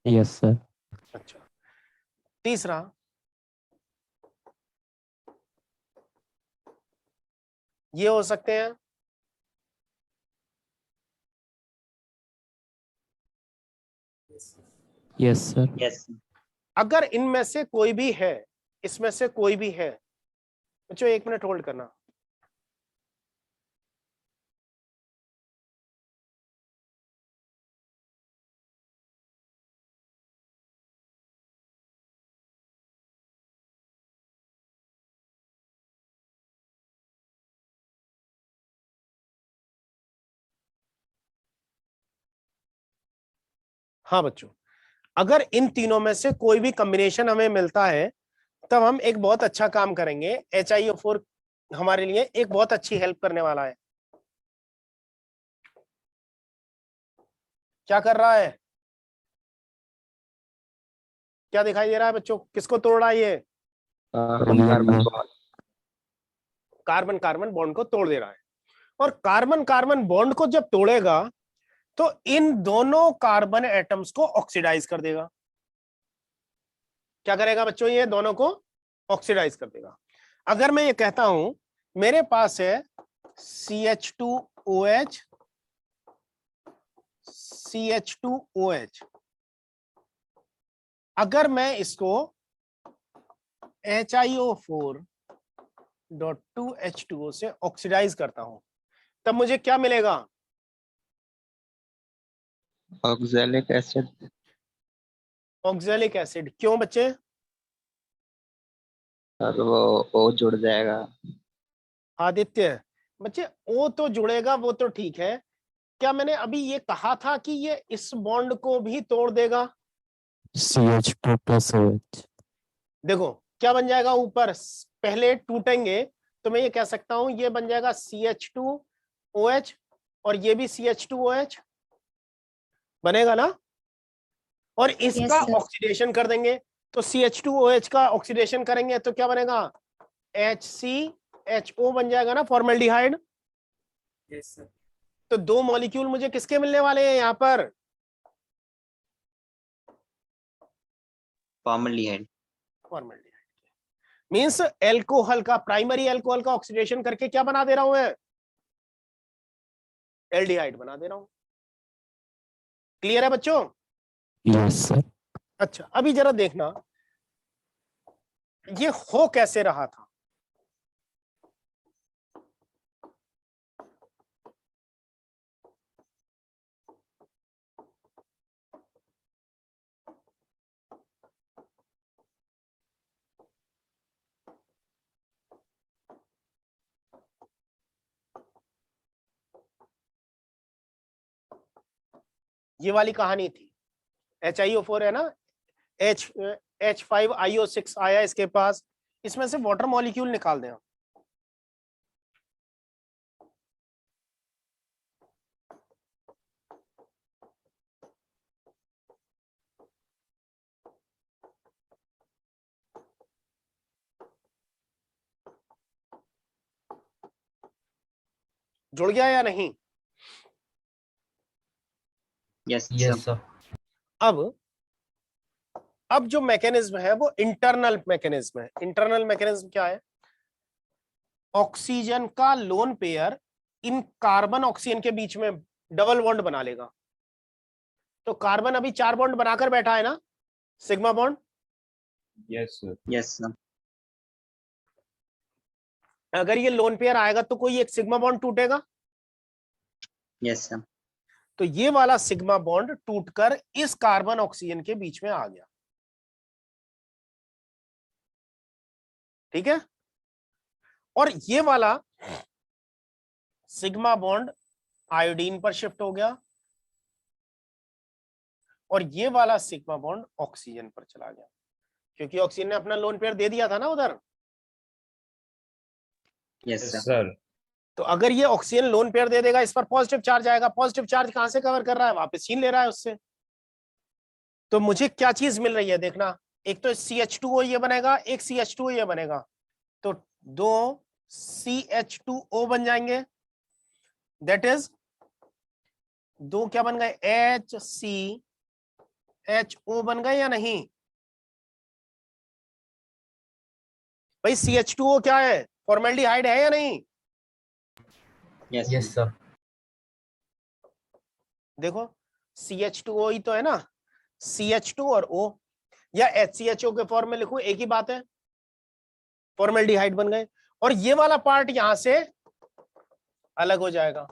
Yes sir. अच्छा, तीसरा, ये हो सकते हैं, यस सर। यस अगर इनमें से कोई भी है, इसमें से कोई भी है, बच्चों 1 मिनट होल्ड करना। हाँ बच्चों, अगर इन तीनों में से कोई भी कॉम्बिनेशन हमें मिलता है, तब हम एक बहुत अच्छा काम करेंगे। HiO4 हमारे लिए एक बहुत अच्छी हेल्प करने वाला है। क्या कर रहा है, क्या दिखाई दे रहा है बच्चों, किसको तोड़ रहा है ये, कार्बन कार्बन बॉन्ड को तोड़ दे रहा है। और कार्बन कार्बन बॉन्ड को जब तोड़ेगा तो इन दोनों कार्बन एटम्स को ऑक्सीडाइज कर देगा। क्या करेगा बच्चों, ये दोनों को ऑक्सीडाइज कर देगा। अगर मैं ये कहता हूं मेरे पास है CH2OH, CH2OH, अगर मैं इसको HiO4.2H2O से ऑक्सीडाइज करता हूं, तब मुझे क्या मिलेगा, ऑक्सैलिक एसिड। Oxalic acid. क्यों बच्चे, और वो ओ जुड़ जाएगा। आदित्य, बच्चे ओ तो जुड़ेगा, वो तो ठीक है, क्या मैंने अभी ये कहा था कि ये इस बॉन्ड को भी तोड़ देगा। CH2+OH। देखो क्या बन जाएगा, ऊपर पहले टूटेंगे तो मैं ये कह सकता हूं ये बन जाएगा CH2OH, और ये भी CH2OH बनेगा ना, और इसका sir. ऑक्सीडेशन कर देंगे, तो CH2OH का ऑक्सीडेशन करेंगे तो क्या बनेगा, HCHO बन जाएगा ना, फॉर्मल्डिहाइड। यस सर तो 2 मॉलिक्यूल मुझे किसके मिलने वाले हैं यहाँ पर, फॉर्मल्डिहाइड। फॉर्मल्डिहाइड। मींस एल्कोहल का, प्राइमरी एल्कोहल का ऑक्सीडेशन करके क्या बना दे रहा हूं मैं, एल्डिहाइड बना दे रहा हूं। क्लियर है बच्चों, यस सर। अच्छा अभी जरा देखना ये हो कैसे रहा था। ये वाली कहानी थी, HiO4 है ना, H5IO6 आया इसके पास, इसमें से वाटर मॉलिक्यूल निकाल दें। जुड़ गया या नहीं, यस यस सर। अब जो मैकेनिज्म है वो इंटरनल मैकेनिज्म है। इंटरनल मैकेनिज्म क्या है, ऑक्सीजन का लोन पेयर इन कार्बन ऑक्सीजन के बीच में डबल बॉन्ड बना लेगा। तो कार्बन अभी 4 बॉन्ड बनाकर बैठा है ना, sigma bond. Yes sir. Yes sir. अगर ये लोन पेयर आएगा तो कोई एक सिग्मा बॉन्ड टूटेगा। Yes sir. तो ये वाला सिग्मा बॉन्ड टूटकर इस कार्बन ऑक्सीजन के बीच में आ गया। ठीक है, और ये वाला सिग्मा बॉन्ड आयोडीन पर शिफ्ट हो गया और ये वाला सिग्मा बॉन्ड ऑक्सीजन पर चला गया, क्योंकि ऑक्सीजन ने अपना लोन पेयर दे दिया था ना उधर। Yes sir. सर तो अगर ये ऑक्सीजन लोन पेयर दे देगा, इस पर पॉजिटिव चार्ज आएगा। पॉजिटिव चार्ज कहां से कवर कर रहा है? वापस छीन ले रहा है उससे। तो मुझे क्या चीज मिल रही है देखना, एक तो CH2O ये बनेगा, एक CH2O ये बनेगा, तो दो CH2O बन जाएंगे। दैट इज दो क्या बन गए? HCHO बन गए या नहीं भाई? CH2O क्या है? फॉर्मेल्डिहाइड है या नहीं? Yes sir. देखो CH2O ही तो है ना, CH2 और O, या HCHO के फॉर्म में लिखूं एक ही बात है, फॉर्मेल्डिहाइड बन गए। और ये वाला पार्ट यहां से अलग हो जाएगा,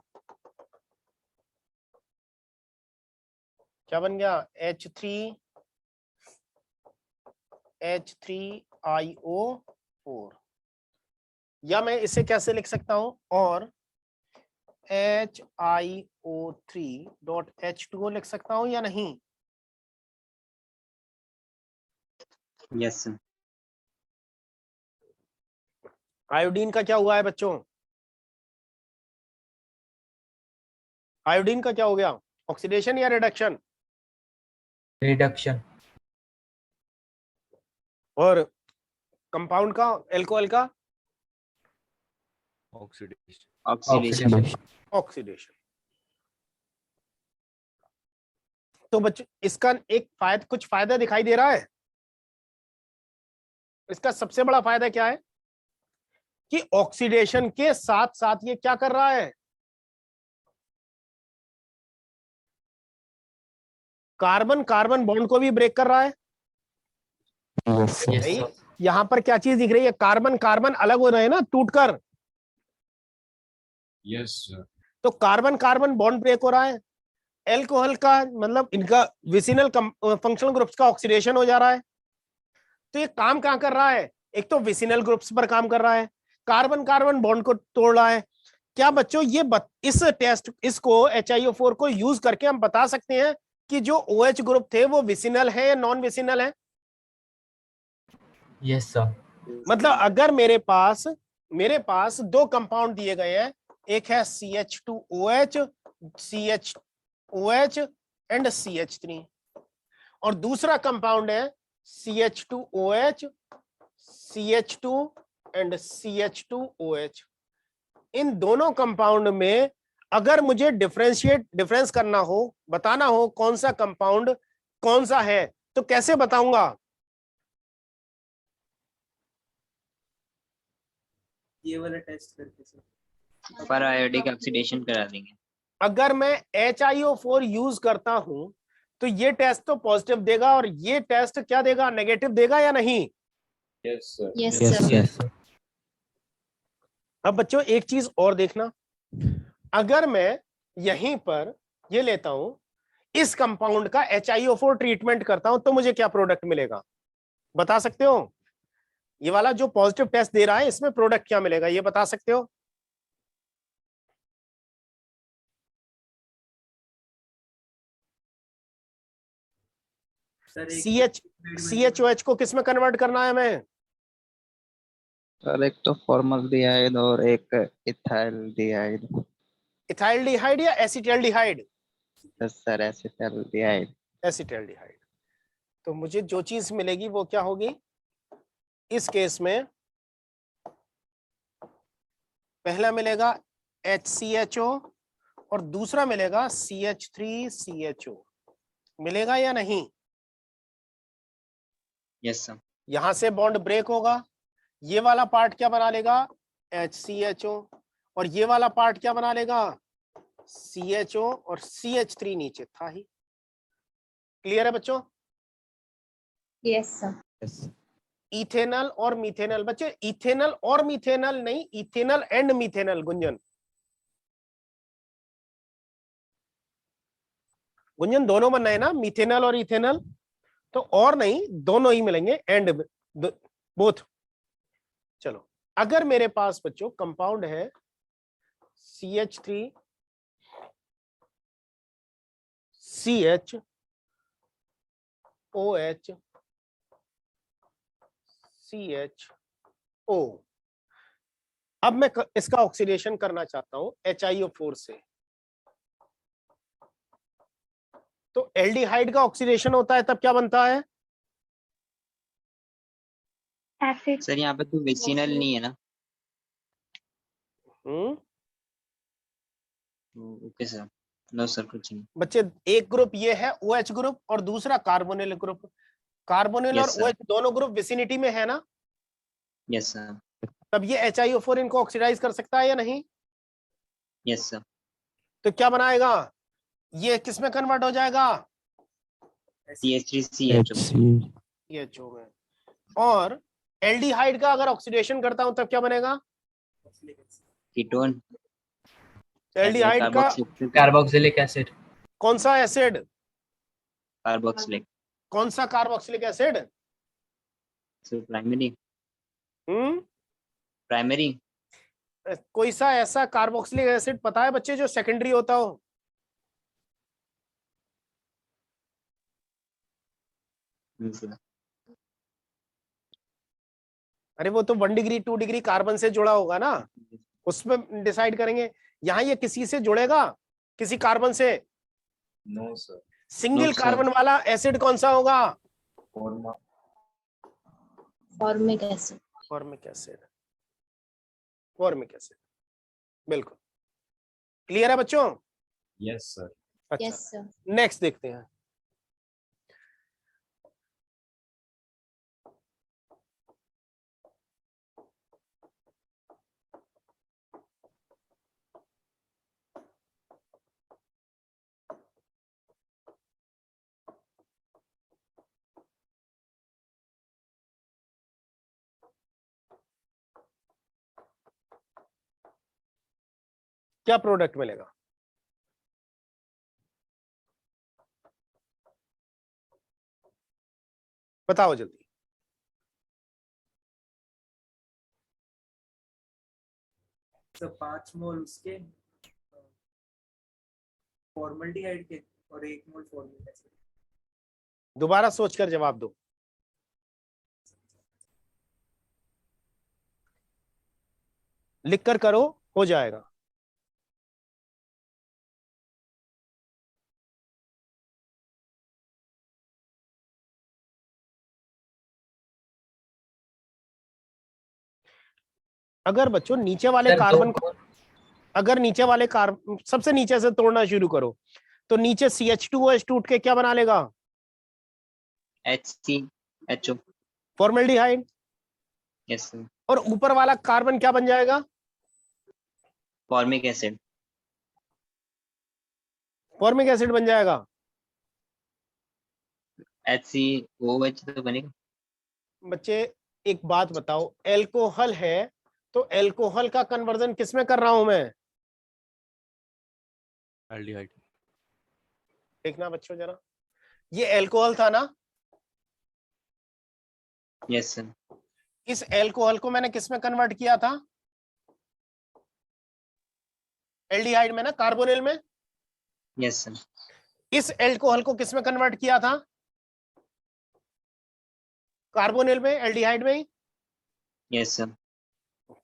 क्या बन गया? H3IO4, या मैं इसे कैसे लिख सकता हूं? और HiO3.H2O लिख सकता हूं या नहीं? Yes sir. आयोडीन का क्या हुआ है बच्चों? आयोडीन का क्या हो गया? ऑक्सीडेशन या रिडक्शन? रिडक्शन। और कंपाउंड का, अल्कोहल का? ऑक्सीडेशन। ऑक्सीडेशन। तो बच्चों इसका एक कुछ फायदा दिखाई दे रहा है। इसका सबसे बड़ा फायदा क्या है कि ऑक्सीडेशन के साथ साथ ये क्या कर रहा है? कार्बन कार्बन बॉन्ड को भी ब्रेक कर रहा है। Yes sir. यहां पर क्या चीज दिख रही है? कार्बन कार्बन अलग हो रहे हैं ना टूटकर। Yes sir. तो कार्बन कार्बन बॉन्ड ब्रेक हो रहा है। एल्कोहल का मतलब इनका विसिनल फंक्शनल ग्रुप्स का ऑक्सीडेशन हो जा रहा है। तो ये काम कहां कर रहा है? एक तो विसिनल ग्रुप्स पर काम कर रहा है, कार्बन कार्बन बॉन्ड को तोड़ रहा है। क्या बच्चों ये इस टेस्ट इसको HiO4 को यूज करके हम बता सकते हैं कि जो OH ग्रुप थे वो विसिनल है या नॉन विसिनल है? Yes sir. मतलब अगर मेरे पास दो कंपाउंड दिए गए हैं, एक है CH2OH, CHOH एंड CH3, और दूसरा कंपाउंड है CH2OH, CH2 एंड CH2OH। इन दोनों कंपाउंड में अगर मुझे डिफरेंस करना हो, बताना हो कौन सा कंपाउंड कौन सा है, तो कैसे बताऊंगा? ये वाला टेस्ट करके सर। पर आयोडिक ऑक्सीडेशन करा देंगे। अगर मैं HiO4 यूज करता हूं तो ये टेस्ट तो पॉजिटिव देगा और ये टेस्ट क्या देगा? नेगेटिव देगा या नहीं? Yes sir. Yes, yes sir. Sir. अब बच्चों एक चीज और देखना, अगर मैं यहीं पर ये लेता हूं, इस कंपाउंड का HiO4 ट्रीटमेंट करता हूं, तो मुझे क्या प्रोडक्ट मिलेगा? बता सकते हो? ये वाला जो पॉजिटिव टेस्ट दे रहा है इसमें प्रोडक्ट क्या मिलेगा, ये बता सकते हो? सर CHOH को किस में कन्वर्ट करना है हमें? सर एक तो फॉर्मल्डिहाइड और एक इथाइलडिहाइड। इथाइलडिहाइड या एसिटाल्डिहाइड? Sir acetaldehyde. एसिटाल्डिहाइड। तो मुझे जो चीज मिलेगी वो क्या होगी इस केस में? पहला मिलेगा HCHO और दूसरा मिलेगा CH3CHO। मिलेगा या नहीं? Yes sir. यहां से बॉन्ड ब्रेक होगा, ये वाला पार्ट क्या बना लेगा? HCHO, और ये वाला पार्ट क्या बना लेगा? CHO, और CH3 नीचे था ही। क्लियर है बच्चों? Yes, sir. इथेनल और मिथेनल, बच्चे इथेनल और मिथेनल नहीं, ethanal and methanal. Gunjan Gunjan दोनों बनना है ना, मिथेनॉल और इथेनॉल, तो और नहीं दोनों ही मिलेंगे एंड बोथ। चलो अगर मेरे पास बच्चों कंपाउंड है CH3 CH OH CHO, अब मैं इसका ऑक्सीडेशन करना चाहता हूं HiO4 से, तो एल्डिहाइड का ऑक्सीडेशन होता है तब क्या बनता है? एसिड। सर यहाँ पे तो विसिनल नहीं है ना? ओके सर, नो सर कुछ नहीं। बच्चे एक ग्रुप ये है OH ग्रुप और दूसरा कार्बोनिल ग्रुप, कार्बोनिल Yes, और sir. OH दोनों ग्रुप विसिनिटी में है ना, यस सर। तब ये HiO4 इनको ऑक्सीडाइज कर सकता है या नहीं? Yes sir. तो क्या बनाएगा, ये किस में कन्वर्ट हो जाएगा? CH3CHO। CHO में। और एल्डिहाइड का अगर ऑक्सीडेशन करता हूं तब क्या बनेगा? कीटोन। एल्डिहाइड का कार्बोक्सिलिक एसिड। कौन सा एसिड? कार्बोक्सिलिक। कौन सा carboxylic acid? Sir primary. Primary. कोई सा ऐसा कार्बोक्सिलिक एसिड पता है बच्चे जो सेकेंडरी होता हो? अरे वो तो 1 डिग्री 2 डिग्री कार्बन से जुड़ा होगा ना, उसमें डिसाइड करेंगे। यहाँ ये किसी से जुड़ेगा, किसी कार्बन से? No sir. सिंगल कार्बन वाला एसिड कौन सा होगा? Formic acid. Formic acid. Formic acid, बिल्कुल क्लियर है बच्चों? Yes sir. अच्छा यस सर। नेक्स्ट देखते हैं। क्या प्रोडक्ट मिलेगा? बताओ जल्दी। सर 5 मोल उसके फॉर्मल्डिहाइड के और 1 मोल फॉर्मिक एसिड। दोबारा सोचकर जवाब दो। लिखकर करो, हो जाएगा। अगर बच्चों नीचे वाले कार्बन को, अगर नीचे वाले कार्बन सबसे नीचे से तोड़ना शुरू करो तो नीचे CH2OH टूट के क्या बना लेगा? HCHO। फॉर्मल्डिहाइड। Yes sir. और ऊपर वाला कार्बन क्या बन जाएगा? Formic acid. फॉर्मिक एसिड बन जाएगा। HCOH तो बनेगा। बच्चे एक बात बताओ, एल्कोहल है तो एल्कोहल का कन्वर्जन किस में कर रहा हूं मैं? एल्डिहाइड। देखना बच्चों जरा, ये एल्कोहल था ना? Yes sir. इस एल्कोहल को मैंने किस में कन्वर्ट किया था? एल्डिहाइड में ना, कार्बोनिल में। Yes sir. इस एल्कोहल को किस में कन्वर्ट किया था? कार्बोनिल में, एल्डिहाइड में ही। Yes sir.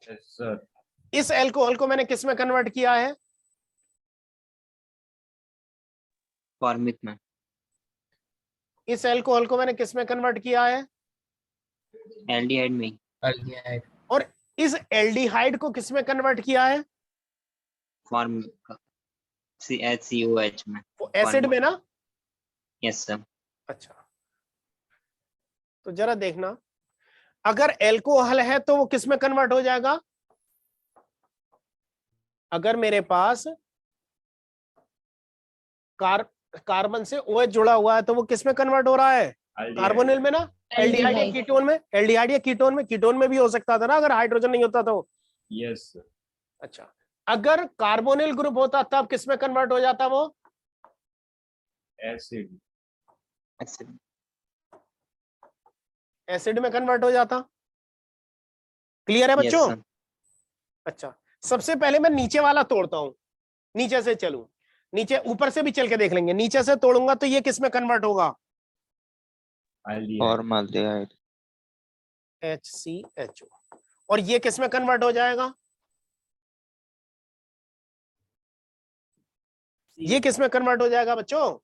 Yes sir. इस एल्कोहल को मैंने किस में कन्वर्ट किया है? फॉर्मिक में। इस एल्कोहल को मैंने किस में कन्वर्ट किया है? एल्डिहाइड में। एल्डिहाइड। और इस एल्डिहाइड को किस में कन्वर्ट किया है? फॉर्मिक HCOH में। वो एसिड में ना? Yes sir. अच्छा तो जरा देखना, अगर एल्कोहल है तो वो किस में कन्वर्ट हो जाएगा? अगर मेरे पास कार्बन से OH जुड़ा हुआ है तो वो किस में कन्वर्ट हो रहा है? कार्बोनिल में ना, एल्डिहाइड या कीटोन में? एल्डिहाइड या कीटोन में? कीटोन में भी हो सकता था ना अगर हाइड्रोजन नहीं होता तो। Yes sir. अच्छा, अगर कार्बोनिल ग्रुप होता तब किस में कन्वर्ट हो जाता वो? एसिड एसिड एसिड में कन्वर्ट हो जाता। क्लियर है यस बच्चों? सर अच्छा, सबसे पहले मैं नीचे वाला तोड़ता हूं, नीचे से चलूं, नीचे ऊपर से भी चल के देख लेंगे। नीचे से तोड़ूंगा तो ये किस में कन्वर्ट होगा? Formaldehyde HCHO। और ये किस में कन्वर्ट हो जाएगा? ये किस में कन्वर्ट हो जाएगा बच्चों?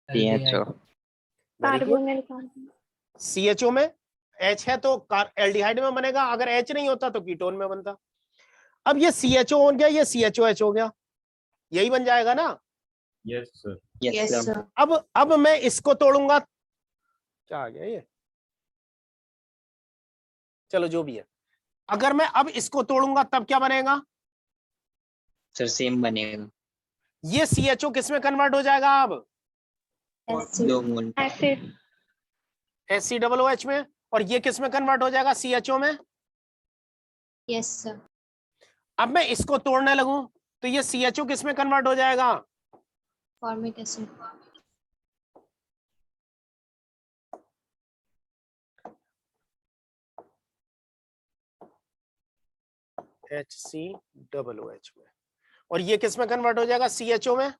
CHO carbonyl carbon. CHO में H है तो एल्डिहाइड में बनेगा, अगर H नहीं होता तो कीटोन में बनता। अब ये CHO हो गया, ये CHOH हो गया, यही बन जाएगा ना? यस सर यस सर अब मैं इसको तोड़ूंगा, क्या आ गया ये, चलो जो भी है। अगर मैं अब इसको तोड़ूंगा तब क्या बनेगा? सर सेम बनेगा ये CHO किस में कन्वर्ट हो जाएगा अब? 2 मोल एसिड। HCOOH में। और ये किस में कन्वर्ट हो जाएगा? CHO में। Yes sir. अब मैं इसको तोड़ने लगूं तो ये CHO किस में कन्वर्ट हो जाएगा? Formic acid. HCOOH में। और ये किस में कन्वर्ट हो जाएगा? CHO में।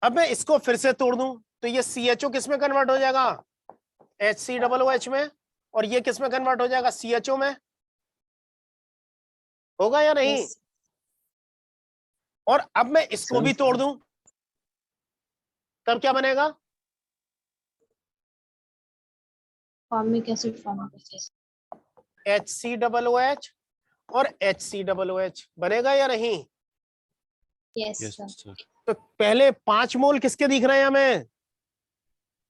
अब मैं इसको फिर से तोड़ दूं तो ये CHO किस में कन्वर्ट हो जाएगा? HCOOH में। और ये किस में कन्वर्ट हो जाएगा? CHO में। होगा या नहीं? यस। और अब मैं इसको भी तोड़ दूं तब क्या बनेगा? Formic acid. Formic acid. HCOOH और HCOOH बनेगा या नहीं? Yes sir. तो पहले 5 मोल किसके दिख रहे हैं हमें?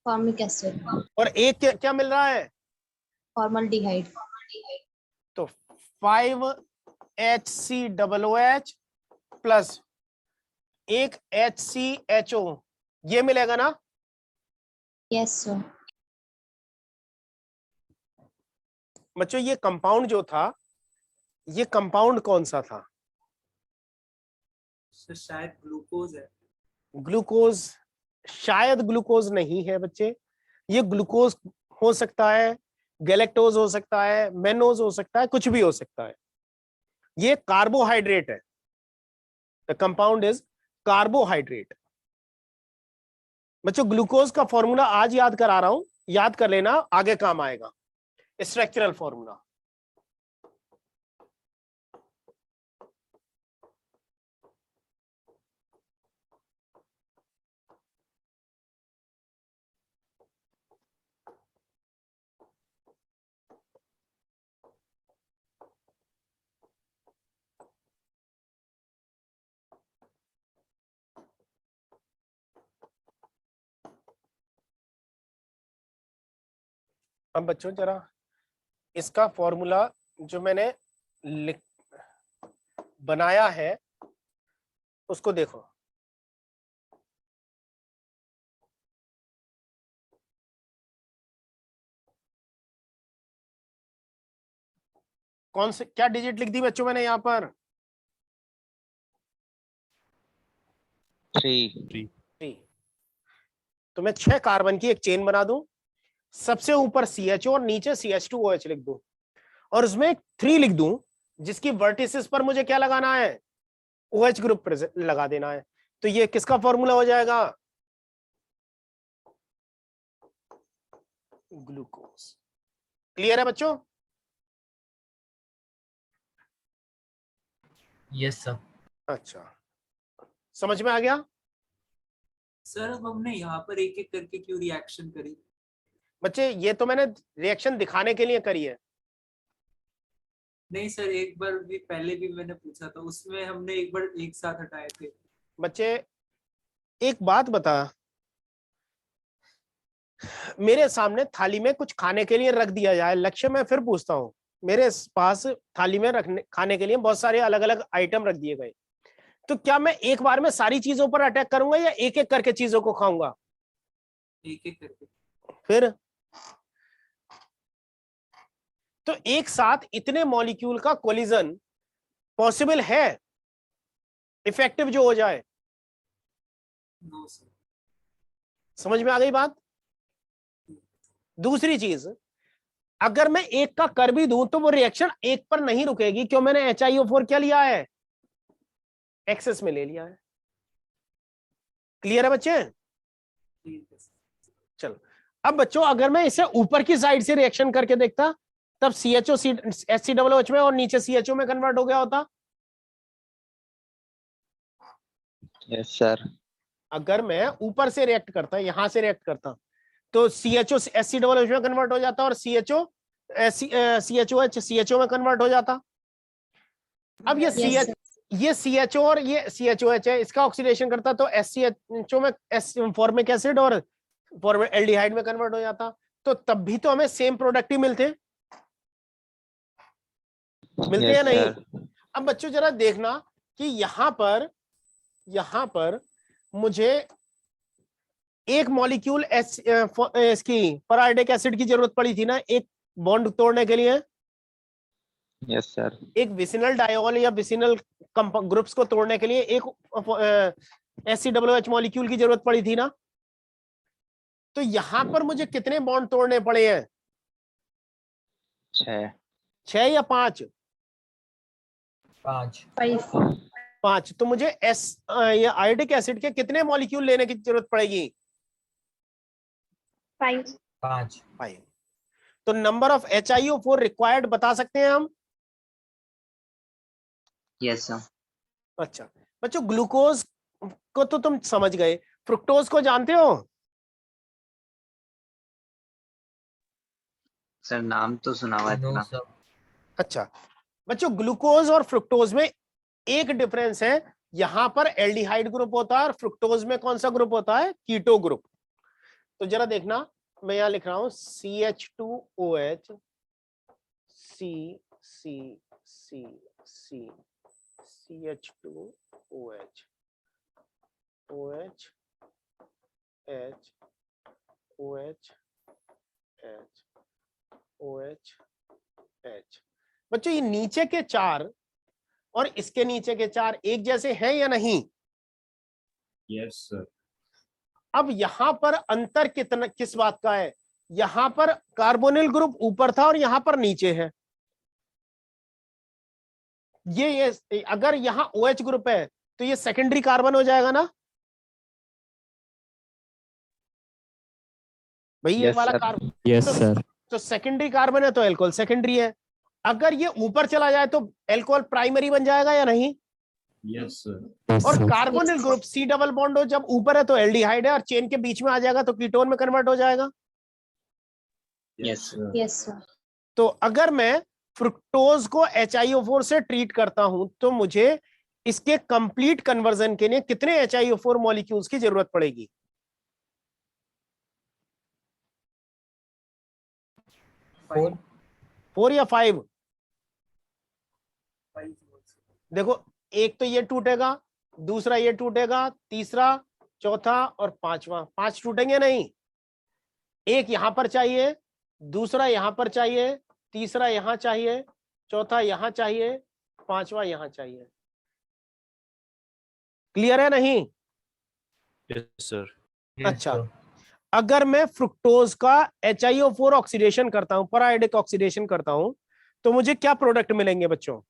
Formic acid. और एक क्या मिल रहा है? फॉर्मल्डिहाइड। तो 5 HCOOH प्लस 1 HCHO ये मिलेगा ना? Yes sir. बच्चों ये कंपाउंड जो था, ये कंपाउंड कौन सा था? सर शायद ग्लूकोज है। ग्लूकोज? शायद ग्लूकोज नहीं है बच्चे, ये ग्लूकोज हो सकता है, गैलेक्टोज हो सकता है, मेनोज हो सकता है, कुछ भी हो सकता है। ये कार्बोहाइड्रेट है। The compound is carbohydrate. बच्चों ग्लूकोज का फॉर्मूला आज याद करा रहा हूं, याद कर लेना, आगे काम आएगा। Structural formula. अब बच्चों जरा इसका फॉर्मूला जो मैंने बनाया है उसको देखो। कौन से क्या डिजिट लिख दी बच्चों मैंने यहां पर? 3 तो मैं 6 कार्बन की एक चेन बना दूं, सबसे ऊपर CHO और नीचे CH2OH लिख दूं, और उसमें 3 लिख दूं जिसकी वर्टिसेस पर मुझे क्या लगाना है? OH ग्रुप लगा देना है। तो ये किसका फॉर्मूला हो जाएगा? ग्लूकोज। क्लियर है बच्चों? Yes sir. अच्छा, समझ में आ गया? सर अब हमने यहाँ पर एक एक करके क्यों रिएक्शन करी? बच्चे ये तो मैंने रिएक्शन दिखाने के लिए करी है। नहीं सर, एक बार भी पहले भी मैंने पूछा था, उसमें हमने एक बार एक साथ हटाए थे। बच्चे एक बात बता, मेरे सामने थाली में कुछ खाने के लिए रख दिया जाए, लक्ष्य मैं फिर पूछता हूँ, मेरे पास थाली में रखने खाने के लिए बहुत सारे अलग अलग आइटम रख दिए गए, तो क्या मैं एक बार में सारी चीजों पर अटैक करूंगा या एक एक करके चीजों को खाऊंगा? एक एक करके। फिर तो एक साथ इतने मॉलिक्यूल का कोलिजन पॉसिबल है, इफेक्टिव जो हो जाए? No sir. समझ में आ गई बात? दूसरी चीज, अगर मैं एक का कर भी दूं तो वो रिएक्शन एक पर नहीं रुकेगी, क्यों? मैंने HiO4 क्या लिया है? एक्सेस में ले लिया है। क्लियर है बच्चे? चलो, अब बच्चों अगर मैं इसे ऊपर की साइड से रिएक्शन करके देखता, तब CHO HCOOH में और नीचे CHO में कन्वर्ट हो गया होता। Yes sir. अगर मैं ऊपर से रिएक्ट करता, यहां से रिएक्ट करता, तो CHO HCOOH में कन्वर्ट हो जाता और CHOH CHO में कन्वर्ट हो जाता। अब ये Yes, sir. ये CHO और ये CHOH है, इसका ऑक्सीडेशन करता तो SCHO में फॉर्मिक एसिड और एल्डिहाइड में कन्वर्ट हो जाता। तो तब भी तो हमें सेम प्रोडक्ट ही मिलते या नहीं? अब बच्चों जरा देखना कि यहां पर मुझे एक मॉलिक्यूल इसकी पेराइडिक एसिड की जरूरत पड़ी थी ना, एक बॉन्ड तोड़ने के लिए। Yes sir. एक विसिनल डायोल या विसिनल ग्रुप्स को तोड़ने के लिए एक HCOOH मॉलिक्यूल की जरूरत पड़ी थी ना। तो यहां पर मुझे कितने बॉन्ड तोड़ने पड़े हैं? 6 या 5? 5 5। तो मुझे या आयोडिक एसिड के कितने मॉलिक्यूल लेने की जरूरत पड़ेगी? 5. 5 तो नंबर ऑफ HiO4 रिक्वायर्ड बता सकते हैं हम? Yes sir. अच्छा बच्चों, ग्लूकोज को तो तुम समझ गए, फ्रुक्टोज को जानते हो? सर नाम तो सुना हुआ है नो इतना। सर। अच्छा बच्चों, ग्लूकोज और फ्रुक्टोज में एक डिफरेंस है, यहां पर एल्डिहाइड ग्रुप होता है और फ्रुक्टोज में कौन सा ग्रुप होता है? Keto group. तो जरा देखना, मैं यहां लिख रहा हूं CH2OH C C C C CH2OH OH H OH H OH H। बच्चों ये नीचे के 4 और इसके नीचे के 4 एक जैसे हैं या नहीं? Yes sir. अब यहां पर अंतर कितना किस बात का है? यहां पर कार्बोनिल ग्रुप ऊपर था और यहां पर नीचे है। ये अगर यहां OH ग्रुप है तो ये सेकेंडरी कार्बन हो जाएगा ना भाई? ये वाला कार्बन, यस सर। तो सेकेंडरी कार्बन है तो एल्कोहल सेकेंडरी है। अगर ये ऊपर चला जाए तो एल्कोहल प्राइमरी बन जाएगा या नहीं? Yes sir. और carbonyl group C double bond हो जब ऊपर है तो एल्डिहाइड है और चेन के बीच में आ जाएगा तो कीटोन में कन्वर्ट हो जाएगा। Yes sir. Yes, sir. तो अगर मैं फ्रुक्टोज को HiO4 से ट्रीट करता हूं तो मुझे इसके कंप्लीट कन्वर्जन के लिए कितने HiO4 मॉलिक्यूल्स की जरूरत पड़ेगी? 4 या 5? देखो, एक तो ये टूटेगा, दूसरा ये टूटेगा, तीसरा, चौथा और पांचवा। 5 टूटेंगे नहीं? एक यहां पर चाहिए, दूसरा यहां पर चाहिए, तीसरा यहां चाहिए, चौथा यहां चाहिए, पांचवा यहां चाहिए। क्लियर है नहीं? Yes sir. अच्छा, अगर मैं फ्रुक्टोज का HiO4 ऑक्सीडेशन करता हूं, पेराइडिक ऑक्सीडेशन करता हूं, तो मुझे क्या प्रोडक्ट मिलेंगे बच्चों?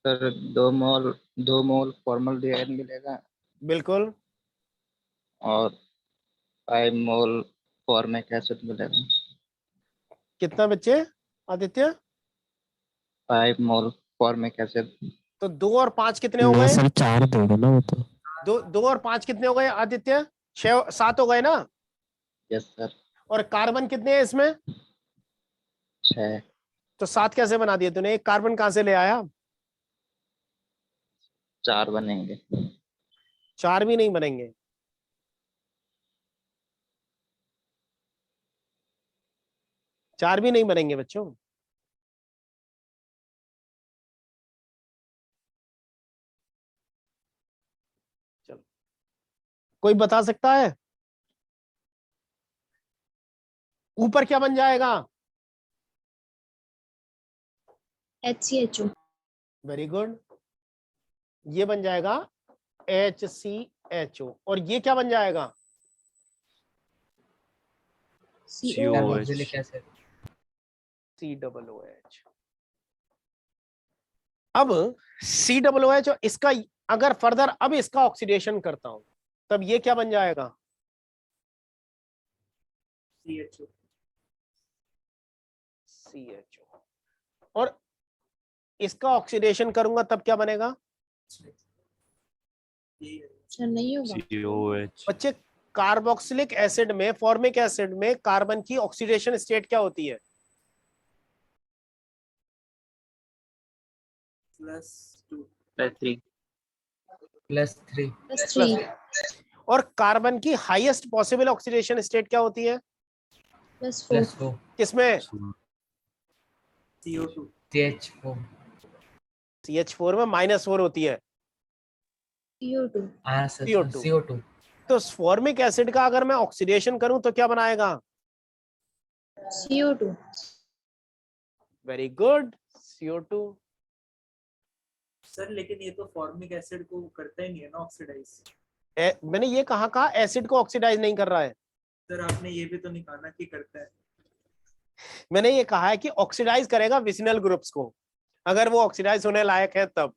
सर 2 मोल फॉर्मल्डिहाइड मिलेगा बिल्कुल। और 5 मोल फॉर्मिक एसिड मिलेगा। कितना बच्चे आदित्य? 5 मोल फॉर्मिक एसिड। तो 2 और 5 कितने हो गए? सर 4 देगा ना वो तो। 2 और 5 कितने हो गए आदित्य? 6 7 हो गए ना? Yes sir. और कार्बन कितने हैं इसमें? 6। तो 7 कैसे बना दिए तूने? एक कार्बन कहां से ले आया? 4 बनेंगे। 4 भी नहीं बनेंगे। 4 भी नहीं बनेंगे बच्चों। चलो, कोई बता सकता है ऊपर क्या बन जाएगा? HCHO। वेरी गुड, ये बन जाएगा HCHO, और ये क्या बन जाएगा? Carboxylic acid. COOH। अब COOH, और इसका अगर फर्दर अब इसका ऑक्सीडेशन करता हूं तब ये क्या बन जाएगा? CHO। CHO। और इसका ऑक्सीडेशन करूंगा तब क्या बनेगा? सर नहीं होगा। COH। बच्चे, कार्बोक्सिलिक एसिड में, फॉर्मिक एसिड में कार्बन की ऑक्सीडेशन स्टेट क्या होती है? +2। +3। +3। +3। और कार्बन की हाईएस्ट पॉसिबल ऑक्सीडेशन स्टेट क्या होती है? +4। +4। किसमें? CO2। CH4। CH4 में -4 होती है। CO2। हाँ सर, CO2। CO2। तो फॉर्मिक एसिड का अगर मैं ऑक्सीडेशन करूं तो क्या बनाएगा? CO2। Very good, CO2। Sir लेकिन ये तो फॉर्मिक एसिड को करता ही नहीं है ना ऑक्सीडाइज। मैंने ये कहा एसिड को ऑक्सीडाइज नहीं कर रहा है। सर आपने ये भी तो नहीं कहा ना कि करता है। मैंने ये कहा है कि ऑक्सीडाइज करेगा विसिनल ग्रुप्स को, अगर वो ऑक्सीडाइज होने लायक है तब।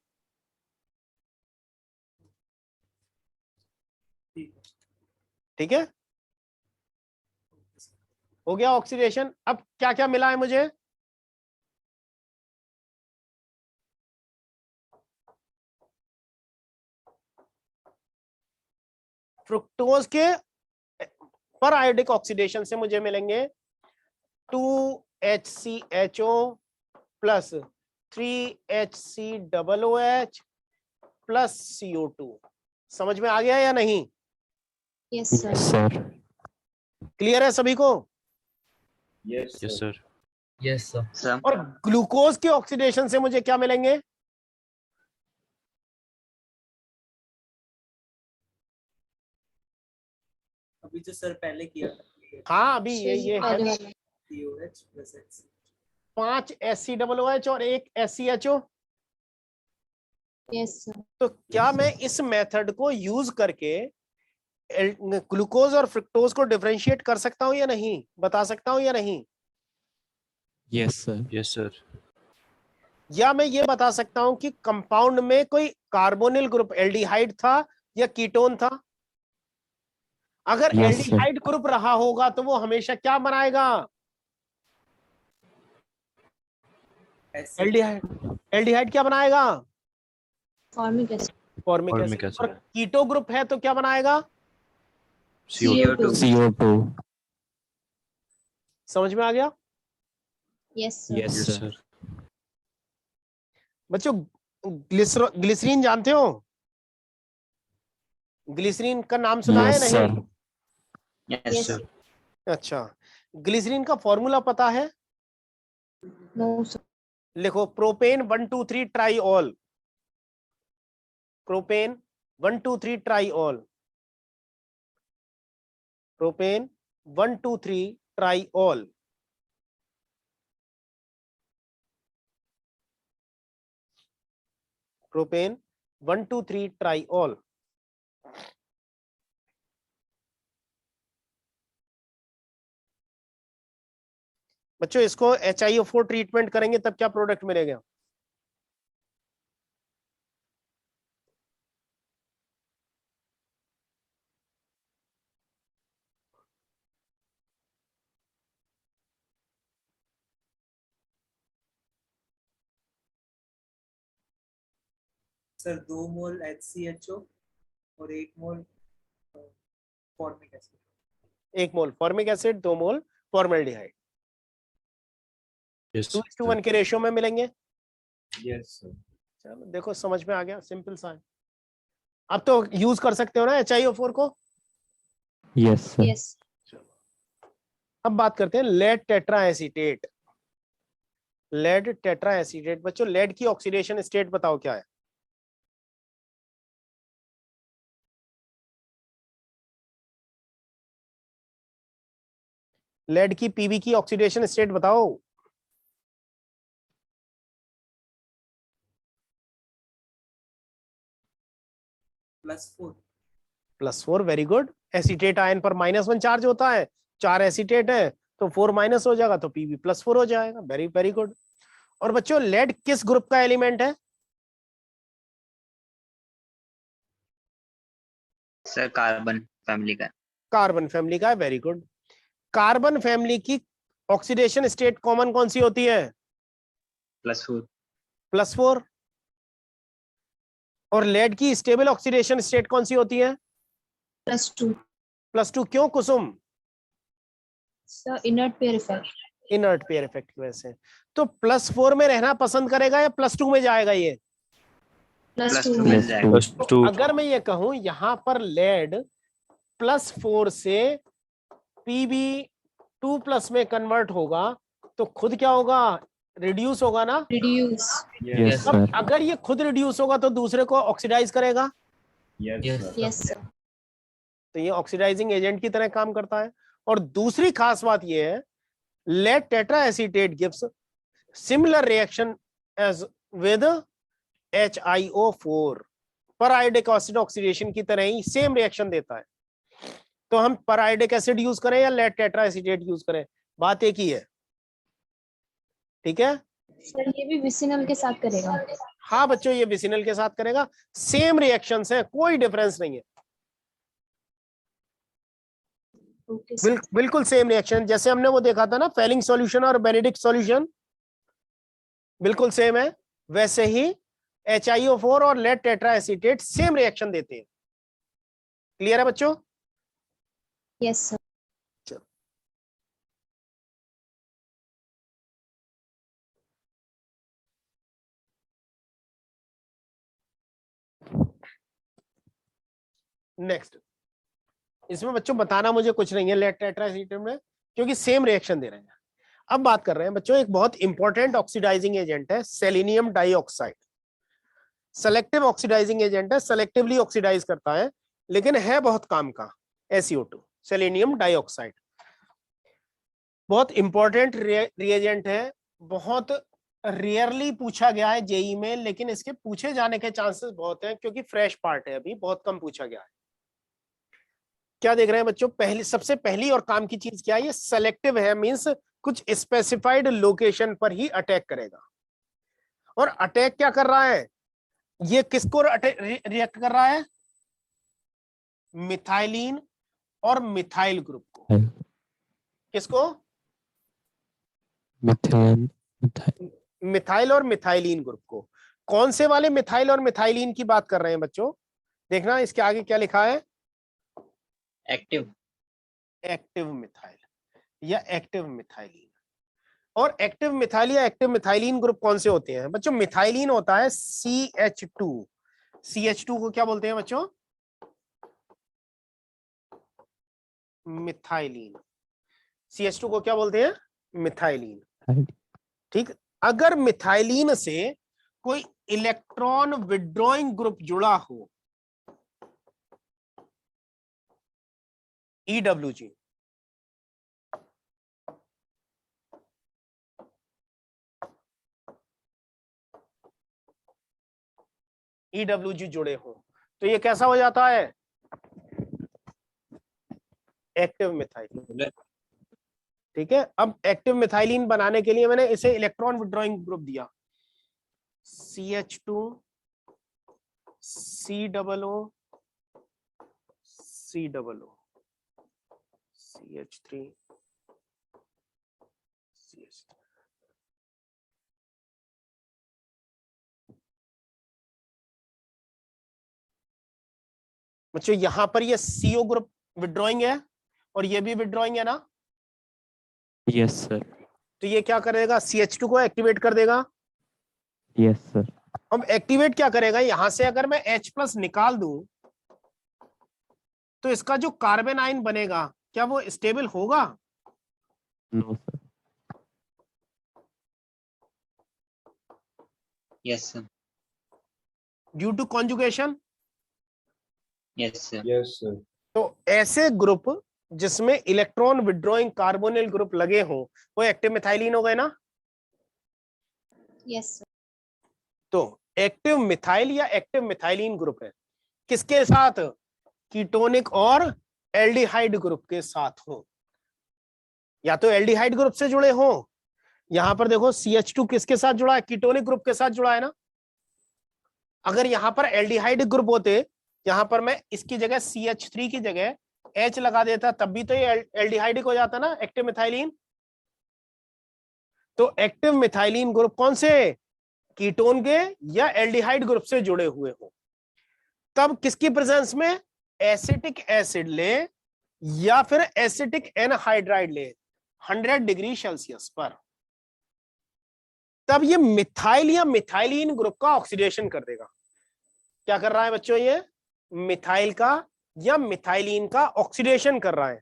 ठीक है, हो गया ऑक्सीडेशन। अब क्या क्या मिला है मुझे? फ्रुक्टोज के पर आयोडिक ऑक्सीडेशन से मुझे मिलेंगे 2HCHO plus 3HCOOH plus CO2। समझ में आ गया या नहीं? Yes sir. क्लियर है सभी को? Yes, sir. Yes sir. Sir और ग्लूकोज के ऑक्सीडेशन से मुझे क्या मिलेंगे? अभी जो सर पहले किया था हाँ, अभी ये है पहले वाला। COH + HC। 5 SCOOH और 1 SCHO। Yes sir. तो क्या मैं इस मेथड को यूज करके ग्लूकोज और फ्रुक्टोज को डिफरेंशिएट कर सकता हूं या नहीं? बता सकता हूं या नहीं? Yes, sir. Yes, sir. या मैं ये बता सकता हूं कि कंपाउंड में कोई कार्बोनिल ग्रुप एल्डिहाइड था या कीटोन था? अगर Yes, sir. एल्डिहाइड ग्रुप रहा होगा तो वो हमेशा क्या बनाएगा? एल्डिहाइड क्या बनाएगा? Formic acid. Formic Formic acid. acid. और कीटो ग्रुप है तो क्या बनाएगा? CO2। CO2. समझ में आ गया यस सर। Yes, sir. बच्चों? ग्लिसरीन जानते हो? ग्लिसरीन का नाम सुना है Yes, नहीं? sir. यस यस सर अच्छा, ग्लिसरीन का फॉर्मूला पता है? No sir. लिखो, propane 1,2,3 triol. Propane 1,2,3 triol. Propane 1,2,3 triol. Propane 1,2,3 triol. बच्चों, इसको HiO4 ट्रीटमेंट करेंगे तब क्या प्रोडक्ट मिलेगा? सर 2 मोल HCHO और 1 मोल फॉर्मिक एसिड। 1 मोल फॉर्मिक एसिड, 2 मोल फॉर्मल्डिहाइड। Yes, 2:1 के रेशियो में मिलेंगे। Yes, sir. चलो देखो, समझ में आ गया, सिंपल सा है। अब तो यूज कर सकते हो ना HiO4 को? Yes, sir. यस। अब बात करते हैं lead tetra acetate. Lead tetra acetate, बच्चों लेड की ऑक्सीडेशन स्टेट बताओ क्या है? लेड की पीबी की ऑक्सीडेशन स्टेट बताओ। +4, वेरी गुड। एसीटेट आयन पर -1 चार्ज होता है, 4 एसीटेट है तो 4 माइनस हो जाएगा तो पीबी +4 हो जाएगा। Very very good. और बच्चों लेड किस ग्रुप का एलिमेंट है? सर कार्बन फैमिली का। कार्बन फैमिली का है, वेरी गुड। कार्बन फैमिली की ऑक्सीडेशन स्टेट कॉमन कौन सी होती है? +4। +4। और लेड की स्टेबल ऑक्सीडेशन स्टेट कौन सी होती है? +2 +2। क्यों Kusum? Sir inert pair effect. Inert pair effect की वजह से। तो +4 में रहना पसंद करेगा या +2 में जाएगा? ये +2 मिल जाएगा। तो अगर मैं ये कहूं यहां पर लेड +4 से Pb2+ में कन्वर्ट होगा तो खुद क्या होगा? रिड्यूस होगा ना? रिड्यूस। Yes, अब sir. अगर ये खुद रिड्यूस होगा तो दूसरे को ऑक्सीडाइज करेगा, यस सर। तो ये ऑक्सीडाइजिंग एजेंट की तरह काम करता है। और दूसरी खास बात ये है, lead tetra acetate gives similar reaction as with HiO4, periodic acid oxidation की तरह ही सेम रिएक्शन देता है। तो हम परायोडिक एसिड यूज करें या लेड टेट्रा एसीटेट यूज करें, बात एक ही है। ठीक है सर ये भी विसिनल के साथ करेगा? हाँ बच्चों, ये विसिनल के साथ करेगा। सेम रिएक्शंस हैं, कोई डिफरेंस नहीं है। Okay sir. बिल्कुल सेम रिएक्शन, जैसे हमने वो देखा था ना फेलिंग सॉल्यूशन और बेनेडिक्ट सॉल्यूशन, बिल्कुल सेम है। वैसे ही HiO4 और lead tetra acetate same reaction देते हैं। क्लियर है बच्चों? Yes sir. नेक्स्ट, इसमें बच्चों बताना मुझे कुछ नहीं है लेड टेट्रा एसीटेट में, क्योंकि सेम रिएक्शन दे रहे हैं। अब बात कर रहे हैं बच्चों एक बहुत इंपॉर्टेंट ऑक्सीडाइजिंग एजेंट है selenium dioxide. Selective oxidising agent है, सेलेक्टिवली ऑक्सीडाइज करता है, लेकिन है बहुत काम का। SiO2 सेलेनियम डाइऑक्साइड बहुत इंपॉर्टेंट रिएजेंट है, बहुत रेयरली पूछा गया है जेई में, लेकिन इसके पूछे जाने के चांसेस बहुत हैं क्योंकि फ्रेश पार्ट है, अभी बहुत कम पूछा गया है। क्या देख रहे हैं बच्चों? सबसे पहली और काम की चीज क्या है? ये सेलेक्टिव है, मींस कुछ स्पेसिफाइड लोकेशन पर ही अटैक करेगा। और अटैक क्या कर रहा है? ये किसको रिएक्ट कर रहा है? मिथाइलिन और मिथाइल ग्रुप को। किसको? मिथाइल और मिथाइलिन ग्रुप को। कौन से वाले मिथाइल और मिथाइलिन की बात कर रहे हैं बच्चों? देखना इसके आगे क्या लिखा है, एक्टिव मिथाइल या एक्टिव मिथाइलिन। और एक्टिव मिथाइल या एक्टिव मिथाइलिन ग्रुप कौन से होते हैं बच्चों? मिथाइलिन होता है CH2। CH2 को क्या बोलते हैं बच्चों? मिथाइलिन। CH2 को क्या बोलते हैं? मिथाइलिन। ठीक, अगर मिथाइलिन से कोई इलेक्ट्रॉन विड्रॉइंग ग्रुप जुड़ा हो, EWG, जुड़े हो तो ये कैसा हो जाता है? Active methylene. ठीक है, अब एक्टिव मिथाइलिन बनाने के लिए मैंने इसे इलेक्ट्रॉन विड्रॉइंग ग्रुप दिया, CH2 COO CH3 CH3। बच्चों यहां पर ये CO ग्रुप विड्रॉइंग है और ये भी विड्रॉइंग है ना? Yes, sir. तो ये क्या करेगा? CH2 को एक्टिवेट कर देगा। Yes, sir. अब एक्टिवेट क्या करेगा? यहां से अगर मैं H+ निकाल दूं तो इसका जो कार्बन आयन बनेगा क्या वो स्टेबल होगा? No sir. Yes sir. Due to conjugation. Yes sir. Yes sir. तो ऐसे ग्रुप जिसमें इलेक्ट्रॉन विड्रॉइंग कार्बोनिल ग्रुप लगे हो वो एक्टिव मिथाइलिन हो गए ना। Yes sir. तो एक्टिव मिथाइल या एक्टिव मिथाइलिन ग्रुप है किसके साथ, कीटोनिक और एल्डिहाइड ग्रुप के साथ हो, या तो एल्डिहाइड ग्रुप से जुड़े हो। यहां पर देखो CH2 किसके साथ जुड़ा है, कीटोनिक ग्रुप के साथ जुड़ा है ना। अगर यहां पर एल्डिहाइड ग्रुप होते, यहां पर मैं इसकी जगह CH3 की जगह H लगा देता, तब भी तो ये एल्डिहाइडिक हो जाता ना, एक्टिव मिथाइलिन। तो एक्टिव मिथाइलिन ग्रुप कौन से, कीटोन के या एल्डिहाइड ग्रुप से जुड़े हुए हो। तब किसकी प्रेजेंस में एसिटिक एसिड ले या फिर एसिटिक एनहाइड्राइड ले 100 डिग्री सेल्सियस पर, तब ये मिथाइल या मिथाइलिन ग्रुप का ऑक्सीडेशन कर देगा। क्या कर रहा है बच्चों, ये मिथाइल का या मिथाइलिन का ऑक्सीडेशन कर रहा है।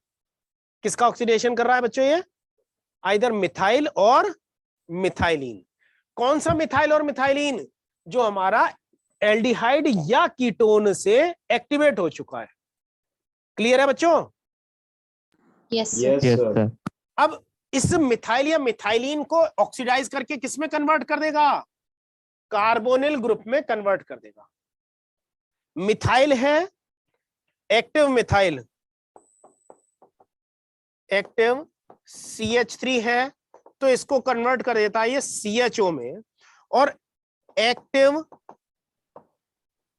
किसका ऑक्सीडेशन कर रहा है बच्चों, ये आइदर मिथाइल और मिथाइलिन। कौन सा मिथाइल और मिथाइलिन, जो हमारा एल्डिहाइड या कीटोन से एक्टिवेट हो चुका है। क्लियर है बच्चों। Yes yes sir. अब इस मिथाइल या मिथाइलिन को ऑक्सीडाइज करके किस में कन्वर्ट कर देगा, कार्बोनिल ग्रुप में कन्वर्ट कर देगा। मिथाइल है एक्टिव मिथाइल, एक्टिव CH3 है तो इसको कन्वर्ट कर देता है ये CHO में, और एक्टिव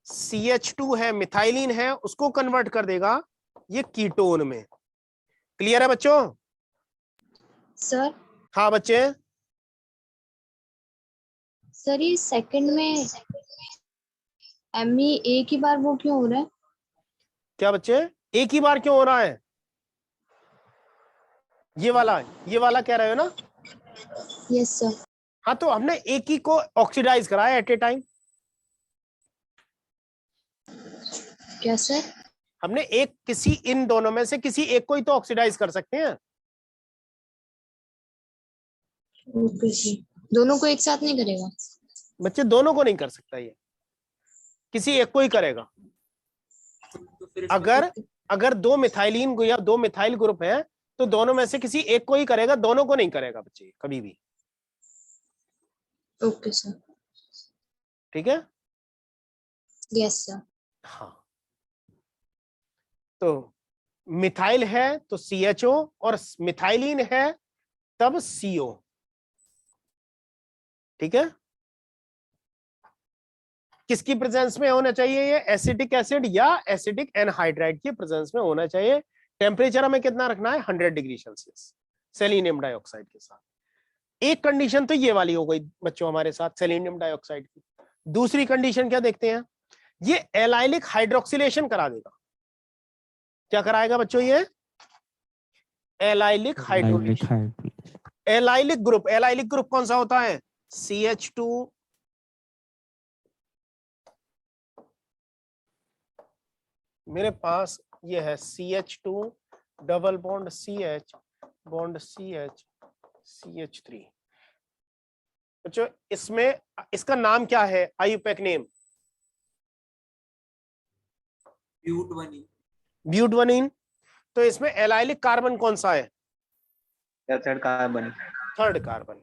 CH2 है मिथाइलिन है उसको कन्वर्ट कर देगा ये कीटोन में। क्लियर है बच्चों। सर। हाँ बच्चे। सर ये सेकंड में Me एक ही बार वो क्यों हो रहा है? क्या बच्चे, एक ही बार क्यों हो रहा है, ये वाला कह रहे हो ना। Yes sir. हाँ तो हमने एक ही को ऑक्सीडाइज कराया एट ए टाइम। क्या सर? हमने एक किसी इन दोनों में से किसी एक को ही तो ऑक्सीडाइज कर सकते हैं। ओके जी, दोनों को एक साथ नहीं करेगा? बच्चे दोनों को नहीं कर सकता, ये किसी एक को ही करेगा। तो फिर अगर दो मिथाइलिन या दो मिथाइल ग्रुप है तो दोनों में से किसी एक को ही करेगा, दोनों को नहीं करेगा बच्चे कभी भी। Okay sir. ठीक है। Yes sir. हाँ तो मिथाइल है तो CHO और मिथाइलिन है तब CO। ठीक है। किसकी प्रेजेंस में होना चाहिए, ये एसिटिक एसिड या एसिटिक एनहाइड्राइड की प्रेजेंस में होना चाहिए। टेम्परेचर हमें कितना रखना है, 100 डिग्री सेल्सियस सेलेनियम डाइऑक्साइड के साथ। एक कंडीशन तो ये वाली हो गई बच्चों हमारे साथ सेलेनियम डाइऑक्साइड की। दूसरी कंडीशन क्या देखते हैं, ये एलाइलिक हाइड्रोक्सिलेशन करा देगा। क्या कराएगा बच्चों, ये एलाइलिक हाइड्रोलेशन। एलाइलिक ग्रुप कौन सा होता है, CH2 मेरे पास ये है CH2 double bond CH bond CH CH3। बच्चों इसमें इसका नाम क्या है, आईयूपैक नेम, ब्यूटवनीन। तो इसमें एलाइलिक कार्बन कौन सा है, third carbon. Third carbon.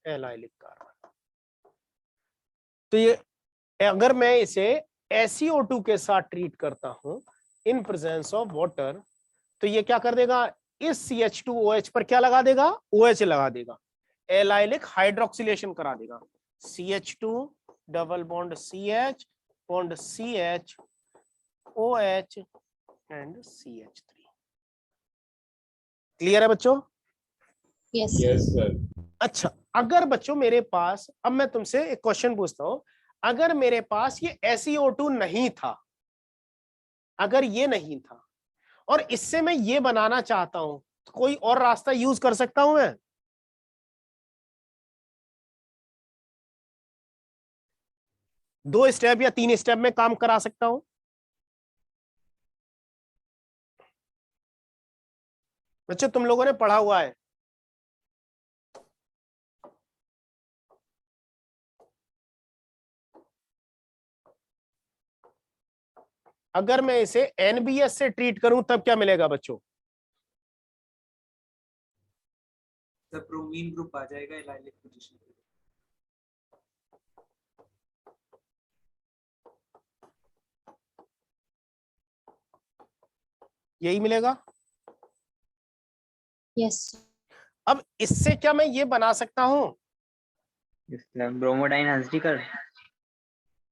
Allylic carbon. तो ये अगर मैं इसे SiO2 के साथ ट्रीट करता हूं इन प्रेजेंस ऑफ वाटर, तो ये क्या कर देगा, इस CH2OH पर क्या लगा देगा, OH लगा देगा, एलाइलिक हाइड्रोक्सिलेशन करा देगा। CH2 double bond CH bond CH OH and CH3। Clear है बच्चों। Yes sir. अच्छा, अगर बच्चों मेरे पास, अब मैं तुमसे एक क्वेश्चन पूछता हूं, अगर मेरे पास ये SiO2 नहीं था, अगर ये नहीं था और इससे मैं ये बनाना चाहता हूं, तो कोई और रास्ता यूज कर सकता हूं मैं, दो स्टेप या तीन स्टेप में काम करा सकता हूं। बच्चों तुम लोगों ने पढ़ा हुआ है, अगर मैं इसे एनबीएस से ट्रीट करूं तब क्या मिलेगा बच्चों? सर ब्रोमीन ग्रुप आ जाएगा एलाइलिक पोजीशन पे। यही मिलेगा। यस अब इससे क्या मैं ये बना सकता हूं? ब्रोमोडाइन हंसडीकर।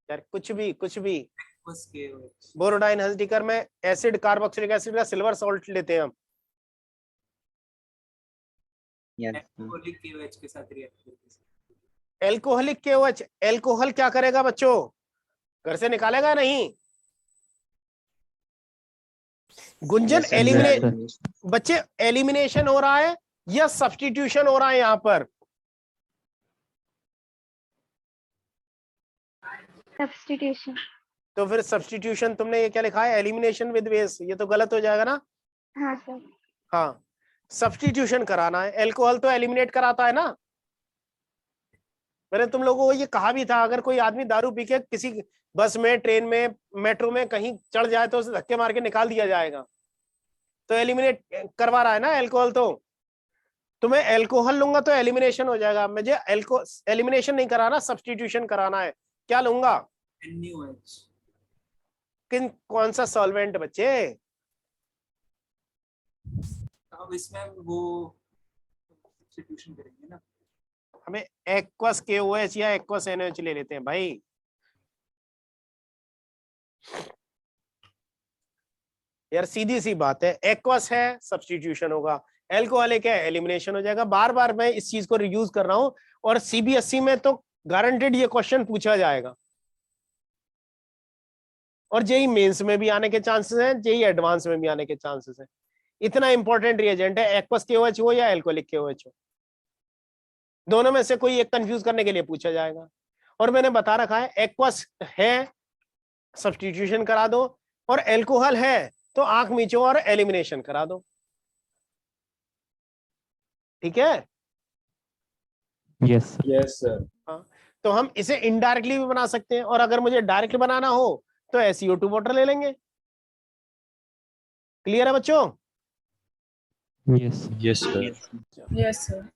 यार कुछ भी बस KOH बोरोडाइन हंसडीकर में एसिड कार्बोक्सिलिक एसिड का सिल्वर सॉल्ट लेते हैं हम। एल्कोहलिक KOH के साथ रिएक्ट करके। एल्कोहलिक KOH, एल्कोहल क्या करेगा बच्चों? घर से निकालेगा नहीं। गुंजन बच्चे एलिमिनेशन हो रहा है या सब्स्टिट्यूशन हो रहा है यहाँ पर? सब्स्टिट्यूशन। तो फिर सब्स्टिट्यूशन तुमने ये क्या लिखा है, एलिमिनेशन विद बेस, ये तो गलत हो जाएगा ना। हाँ सर। हाँ सब्स्टिट्यूशन कराना है, एल्कोहल तो एलिमिनेट कराता है ना। मैंने तुम लोगों को ये कहा भी था, अगर कोई आदमी दारू पी के किसी बस में, ट्रेन में, मेट्रो में कहीं चढ़ जाए तो उसे धक्के मार के निकाल दिया जाएगा, तो एलिमिनेट करवा रहा है ना एल्कोहल। तो मैं एल्कोहल लूंगा तो एलिमिनेशन हो जाएगा, मुझे एलिमिनेशन नहीं कराना, सब्स्टिट्यूशन कराना है। क्या लूंगा? NaOH। कौन सा सॉल्वेंट बच्चे? अब इसमें हम वो सब्स्टिट्यूशन करेंगे ना, हमें एक्वस KOH या एक्वस NaOH ले लेते हैं भाई। यार सीधी सी बात है, एक्वस है सब्स्टिट्यूशन होगा, एल्कोहलिक है एलिमिनेशन हो जाएगा। बार बार मैं इस चीज को रियूज कर रहा हूं, और CBSE में तो गारंटेड ये क्वेश्चन पूछा जाएगा, और जेई मेंस में भी आने के चांसेस हैं, जेई एडवांस में भी आने के चांसेस हैं। इतना इंपॉर्टेंट रिएजेंट है, एक्वस KOH हो या एल्कोहलिक KOH हो, दोनों में से कोई एक कंफ्यूज करने के लिए पूछा जाएगा। और मैंने बता रखा है, एक्वस है सब्स्टिट्यूशन करा दो, और एल्कोहल है तो आंख मीचो और एलिमिनेशन करा दो। ठीक है? Yes sir. हाँ, तो हम इसे इनडायरेक्टली भी बना सकते हैं, और अगर मुझे डायरेक्ट बनाना हो तो SiO2 वाटर ले लेंगे। क्लियर है बच्चों? Yes sir.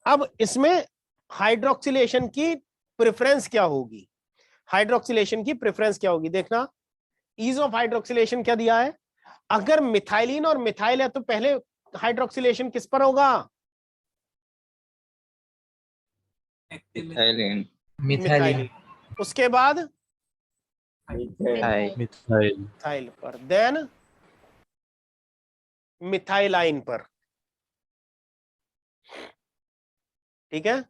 अब इसमें हाइड्रोक्सिलेशन की प्रेफरेंस क्या होगी? हाइड्रोक्सिलेशन की प्रेफरेंस क्या होगी देखना। ईज ऑफ हाइड्रोक्सिलेशन क्या दिया है? अगर मिथाइलिन और मिथाइल है तो पहले हाइड्रोक्सिलेशन किस पर होगा? मिथाइलिन। उसके बाद मिथाइल पर, देन मिथाइलाइन पर। ठीक है,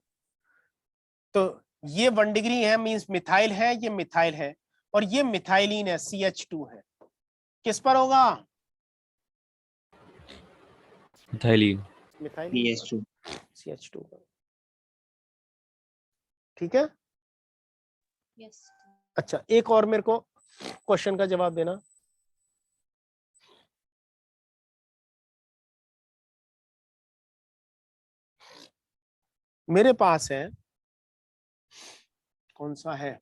तो ये 1 डिग्री है, मींस मिथाइल है, ये मिथाइल है, और ये मिथाइलिन है, CH2 है। किस पर होगा? मिथाइलिन। CH2 पर। ठीक है। यस अच्छा, एक और मेरे को क्वेश्चन का जवाब देना। मेरे पास है, कौन सा है,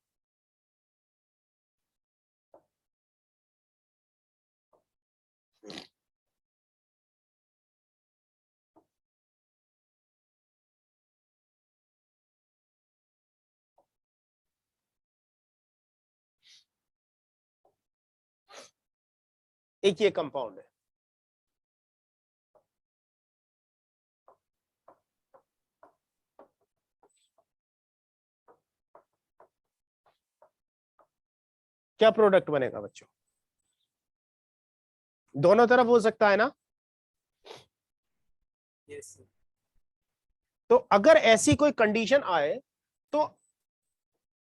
एक ये कंपाउंड है, क्या प्रोडक्ट बनेगा बच्चों? दोनों तरफ हो सकता है ना। Yes sir. तो अगर ऐसी कोई कंडीशन आए तो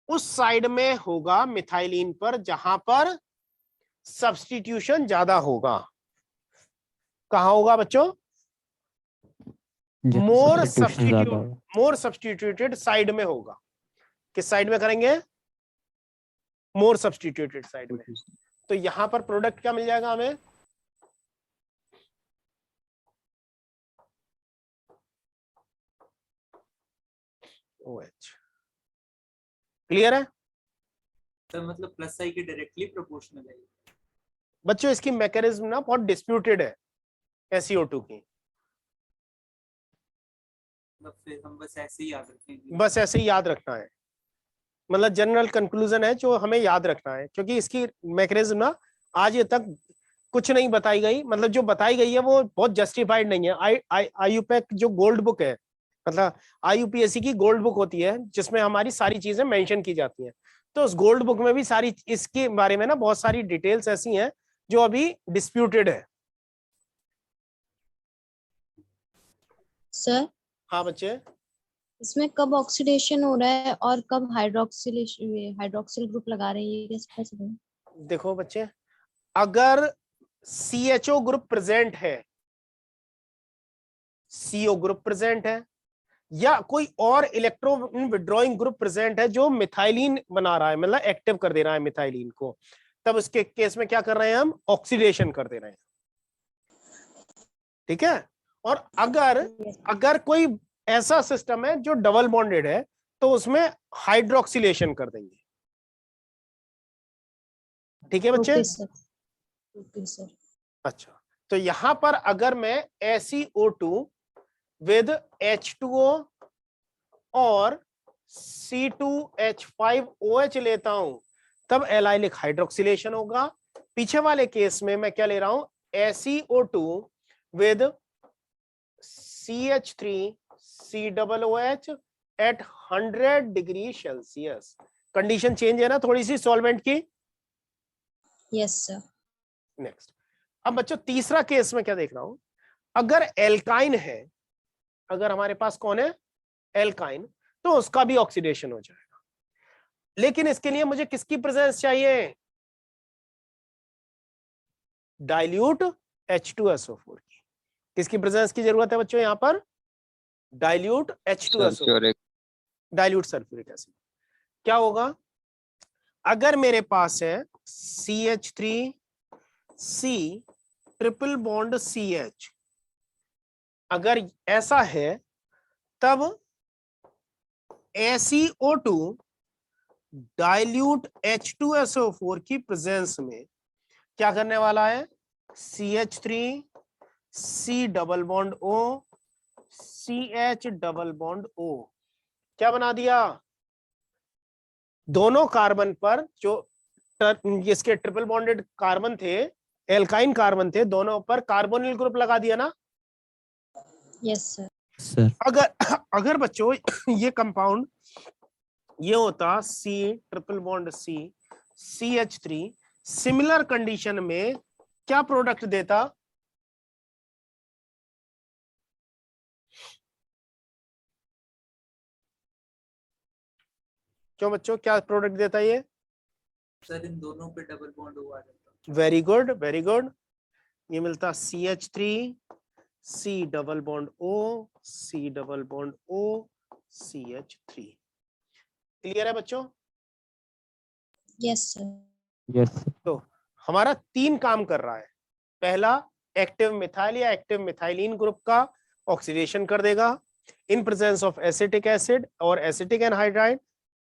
उस साइड में होगा मिथाइलिन पर जहां पर सब्स्टिट्यूशन ज्यादा होगा। कहां होगा बच्चों? मोर सब्स्टिट्यूटेड साइड में होगा। किस साइड में करेंगे? मोर सब्स्टिट्यूटेड साइड में। तो यहां पर प्रोडक्ट क्या मिल जाएगा हमें? OH। क्लियर है सर मतलब प्लस आई के डायरेक्टली प्रोपोर्शनल है। बच्चों? इसकी मैकेनिज्म ना बहुत डिस्प्यूटेड है SiO2 की, मतलब फिर हम बस ऐसे ही याद रखेंगे। बस ऐसे ही याद रखना है, मतलब जनरल कंक्लूजन है जो हमें याद रखना है, क्योंकि इसकी मैकेनिज्म ना आज ये तक कुछ नहीं बताई गई, मतलब जो बताई गई है वो बहुत जस्टिफाइड नहीं है। IUPAC जो गोल्ड बुक है, मतलब IUPAC की गोल्ड बुक होती है जिसमें हमारी सारी चीजें मेंशन की जाती हैं, तो उस गोल्ड बुक में भी सारी इसके बारे में ना बहुत सारी डिटेल्स ऐसी हैं जो अभी डिस्प्यूटेड है। सर हाँ बच्चे, इसमें कब ऑक्सीडेशन हो रहा है और कब हाइड्रोक्सिल ग्रुप लगा रहे हैं, ये कैसे पता चलेगा? देखो बच्चे, अगर CHO ग्रुप प्रेजेंट है, CO ग्रुप प्रेजेंट है, या कोई और इलेक्ट्रो विड्रॉइंग ग्रुप प्रेजेंट है जो मिथाइलिन बना रहा है, मतलब एक्टिव कर दे रहा है मिथाइलिन को, तब उसके केस में क्या कर रहे हैं हम? ऑक्सीडेशन कर दे रहे हैं। ठीक है? और अगर कोई ऐसा सिस्टम है जो डबल बॉन्डेड है तो उसमें हाइड्रोक्सिलेशन कर देंगे। ठीक है बच्चे? Okay sir. अच्छा, तो यहां पर अगर मैं SiO2 विद H2O और C2H5OH लेता हूं तब एलाइलिक हाइड्रोक्सिलेशन होगा। पीछे वाले केस में मैं क्या ले रहा हूं? SiO2 with CH3COOH at 100 degree Celsius. Condition change है ना थोड़ी सी सॉल्वेंट की? Yes sir. नेक्स्ट, अब बच्चों तीसरा केस में क्या देख रहा हूं? अगर एल्काइन है, अगर हमारे पास कौन है? एल्काइन, तो उसका भी ऑक्सीडेशन हो जाएगा। लेकिन इसके लिए मुझे किसकी प्रेजेंस चाहिए? डाइल्यूट H2SO4 की। किसकी प्रेजेंस की जरूरत है बच्चों यहां पर? Dilute H2SO4, dilute sulphuric acid. क्या होगा अगर मेरे पास है CH3C ट्रिपल बॉन्ड CH, अगर ऐसा है तब SiO2 डाइल्यूट H2SO4 की प्रेजेंस में क्या करने वाला है? CH3C double bond O CH double bond O क्या बना दिया? दोनों कार्बन पर जो इसके ट्रिपल बॉन्डेड कार्बन थे, एल्काइन कार्बन थे, दोनों पर कार्बोनिल ग्रुप लगा दिया ना? Yes sir. अगर बच्चों ये कंपाउंड ये होता C triple bond C CH3, similar condition में क्या प्रोडक्ट देता? क्यों बच्चों, क्या प्रोडक्ट देता ये? सर इन दोनों पे डबल बॉन्ड हुआ जाता। Very good, very good. ये मिलता CH3C double bond O C double bond O CH3। Clear है बच्चों? Yes sir. यस तो हमारा 3 काम कर रहा है। पहला, एक्टिव मिथाइल या एक्टिव मिथाइलिन ग्रुप का ऑक्सीडेशन कर देगा in presence of acetic acid और acetic anhydride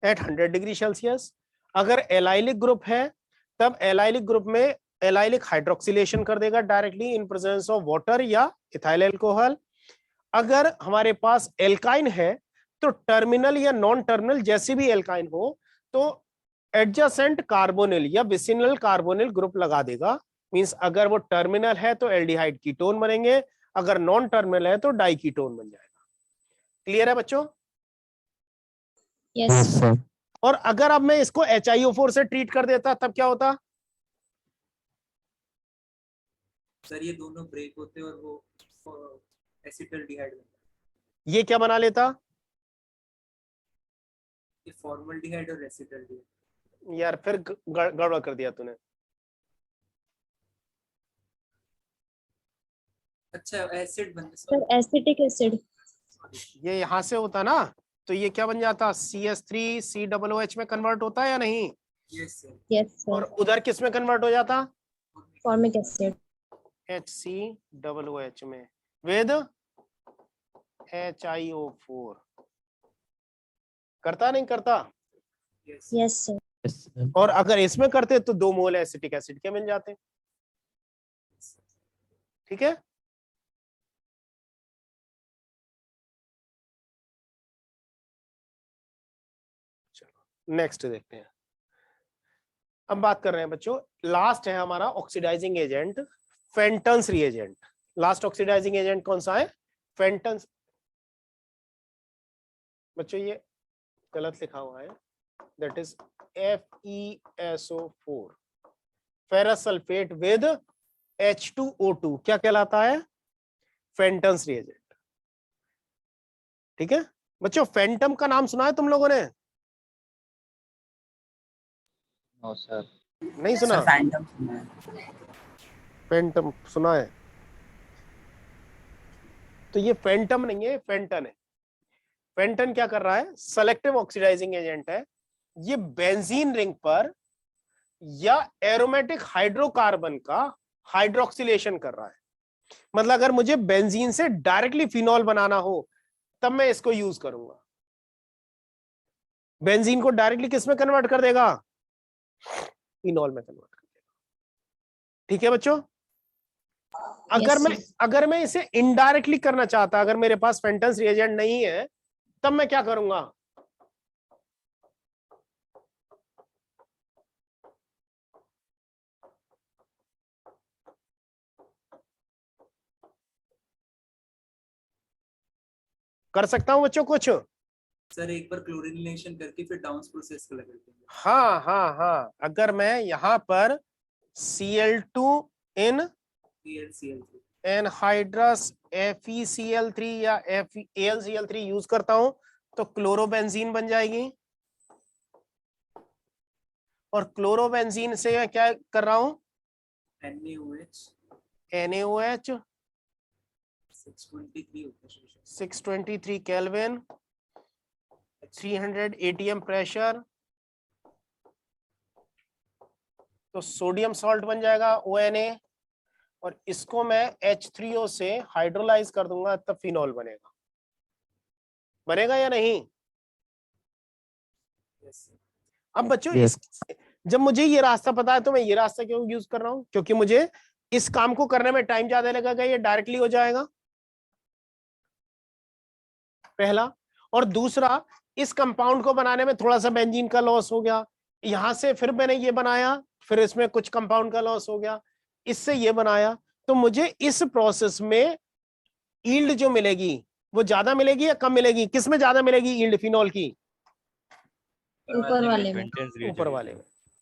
at 100 degree Celsius. अगर एलाइलिक ग्रुप है तब एलाइलिक ग्रुप में एलाइलिक हाइड्रोक्सिलेशन कर देगा directly in presence of water या इथाइल अल्कोहल। अगर हमारे पास एल्काइन है तो टर्मिनल या नॉन टर्मिनल जैसे भी एल्काइन हो तो एडजेसेंट कार्बोनिल या विसिनल कार्बोनिल ग्रुप लगा देगा। मींस अगर वो टर्मिनल है तो एल्डिहाइड कीटोन बनेंगे, अगर नॉन टर्मिनल है तो डाई कीटोन बन जाएगा। क्लियर है बच्चों? Yes sir. और अगर अब मैं इसको HiO4 से ट्रीट कर देता तब क्या होता? सर ये दोनों ब्रेक होते और वो एसिटल्डिहाइड बनता। ये क्या बना लेता? ये फॉर्मल्डिहाइड और एसिटल्डिहाइड। यार फिर गड़बड़ कर दिया तूने। अच्छा एसिड बनता सर, एसिटिक एसिड। ये यहां से होता ना तो ये क्या बन जाता? CH3COOH में कन्वर्ट होता है या नहीं? Yes sir. यस और सर। उधर किस में कन्वर्ट हो जाता? Formic acid. HCOOH में विद HiO4। करता नहीं करता? Yes sir. और अगर इसमें करते तो 2 मोल एसिटिक एसिड के मिल जाते। ठीक है, चलो नेक्स्ट देखते हैं। अब बात कर रहे हैं बच्चों, लास्ट है हमारा oxidizing agent Fenton's reagent. Last oxidizing agent कौन सा है? फेंटन्स। बच्चों ये गलत लिखा हुआ है, that is FeSO4 ferrous sulphate with H2O2 क्या कहलाता है? फेंटन्स रिएजेंट। ठीक है बच्चों, फेंटम का नाम सुना है तुम लोगों ने? No sir. नहीं सुना? सर फैंटम सुना है। फेंटम सुना है? तो ये फेंटम नहीं है, फेंटन है। फेंटन क्या कर रहा है? सेलेक्टिव ऑक्सीडाइजिंग एजेंट है। ये बेंजीन रिंग पर या एरोमेटिक हाइड्रोकार्बन का हाइड्रोक्सिलेशन कर रहा है। मतलब अगर मुझे बेंजीन से डायरेक्टली फिनॉल बनाना हो तब मैं इसको यूज करूंगा। बेंजीन को डायरेक्टली किस में कन्वर्ट कर देगा? फिनॉल में कन्वर्ट कर देगा। ठीक है बच्चों, अगर मैं इसे इनडायरेक्टली करना चाहता, अगर मेरे पास फेंटन्स रिएजेंट नहीं है तब मैं क्या करूंगा? कर सकता हूं बच्चों कुछ? सर एक बार क्लोरिनेशन करके फिर डाउन प्रोसेस को लगा देंगे। हाँ हाँ हाँ, अगर मैं यहां पर Cl2 इन AlCl3 एनहाइड्रस FeCl3 या AlCl3 यूज करता हूं तो क्लोरोबेंजीन बन जाएगी। और क्लोरोबेंजीन से मैं क्या कर रहा हूं? NaOH 623 होता है। 623 केल्विन, 300 ATM प्रेशर, तो सोडियम सॉल्ट बन जाएगा ONA। और इसको मैं H3O से हाइड्रोलाइज कर दूंगा तब फिनॉल बनेगा। बनेगा या नहीं? अब बच्चों जब मुझे ये रास्ता पता है तो मैं ये रास्ता क्यों यूज कर रहा हूं? क्योंकि मुझे इस काम को करने में टाइम ज्यादा लगेगा, ये डायरेक्टली हो जाएगा, पहला। और दूसरा, इस कंपाउंड को बनाने में थोड़ा सा बेंजीन का लॉस हो गया, यहां से फिर मैंने ये बनाया, फिर इसमें कुछ कंपाउंड का लॉस हो गया, इससे ये बनाया, तो मुझे इस प्रोसेस में यील्ड जो मिलेगी वो ज्यादा मिलेगी या कम मिलेगी? किस में ज्यादा मिलेगी यील्ड फिनॉल की? ऊपर वाले में। ऊपर वाले में,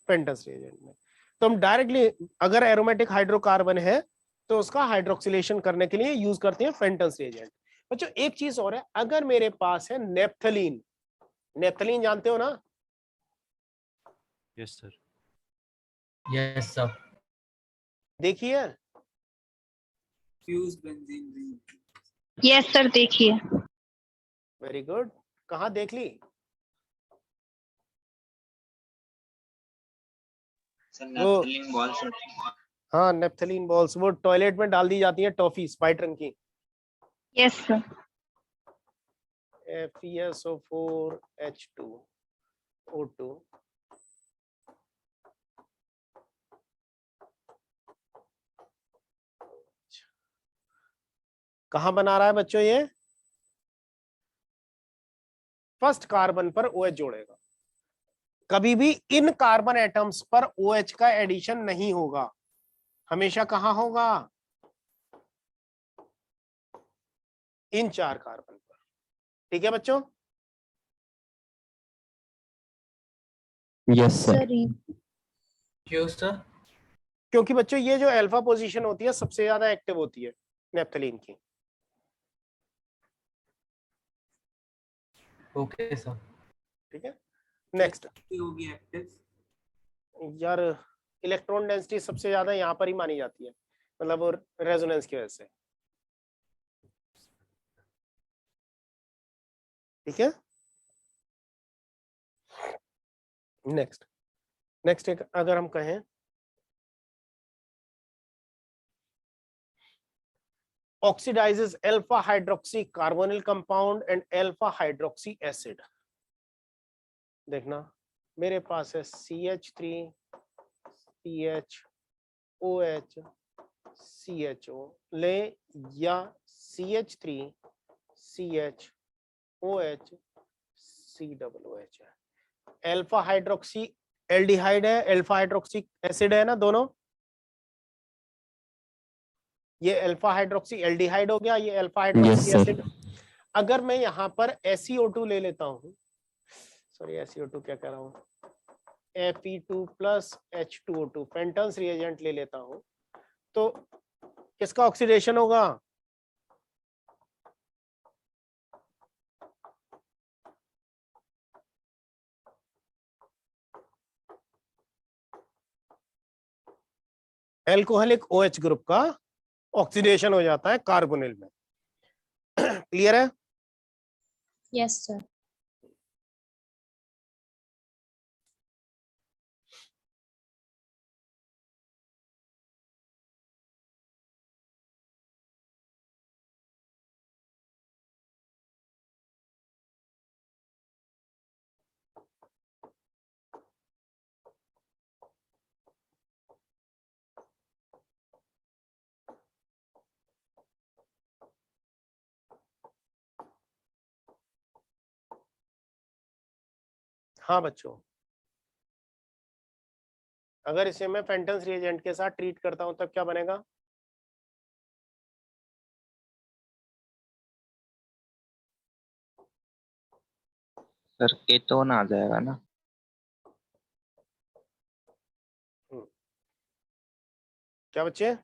फेंटन्स रिएजेंट में। तो हम डायरेक्टली अगर एरोमेटिक हाइड्रोकार्बन है तो उसका हाइड्रोक्सिलेशन करने के लिए यूज करते हैं फेंटन्स रिएजेंट। बच्चों एक चीज और है, अगर मेरे पास है नेप्थलीन, नेप्थलीन जानते हो ना? Yes sir. Yes sir. देखिए fuse benzene ring. Yes sir देखिए। वेरी गुड, कहाँ देख ली? Naphthalene balls. हाँ नेप्थलीन बॉल्स, वो टॉयलेट में डाल दी जाती है, टॉफीज व्हाइट रंग की। Yes sir. FeSO4 H2O2। कहां बना रहा है बच्चों ये? फर्स्ट कार्बन पर OH जोड़ेगा। कभी भी इन कार्बन एटम्स पर OH का एडिशन नहीं होगा, हमेशा कहां होगा? इन 4 कार्बन पर। ठीक है बच्चों? Yes sir. क्यों सर? क्योंकि बच्चों ये जो अल्फा पोजीशन होती है सबसे ज्यादा एक्टिव होती है नेप्थलीन की। Okay sir. ठीक है, नेक्स्ट। होगी एक्टिव। यार इलेक्ट्रॉन डेंसिटी सबसे ज्यादा यहाँ पर ही मानी जाती है, मतलब वो रेजोनेंस की वजह से। ठीक है, नेक्स्ट एक अगर हम कहें oxidizes alpha hydroxy carbonyl compound and alpha hydroxy acid। देखना मेरे पास है CH3 CHOH CHO ले या CH3 CHOH COOH है। अल्फा हाइड्रोक्सी एल्डिहाइड है, अल्फा हाइड्रोक्सी एसिड है ना दोनों, ये अल्फा हाइड्रोक्सी एल्डिहाइड हो गया, ये अल्फा हाइड्रोक्सी एसिड। अगर मैं यहाँ पर SeO2 ले लेता हूँ, सॉरी SeO2 क्या कह रहा हूँ, Fe2 प्लस H2O2 पेंटन्स रिएजेंट ले लेता हूँ, तो किसका ऑक्सीडेशन होगा? एल्कोहलिक OH ग्रुप का ऑक्सीडेशन हो जाता है कार्बोनिल में। क्लियर है? Yes sir. हाँ बच्चों, अगर इसे मैं फेंटन्स रिएजेंट के साथ ट्रीट करता हूं तब क्या बनेगा? सर केटोन आ जाएगा ना। क्या बच्चे?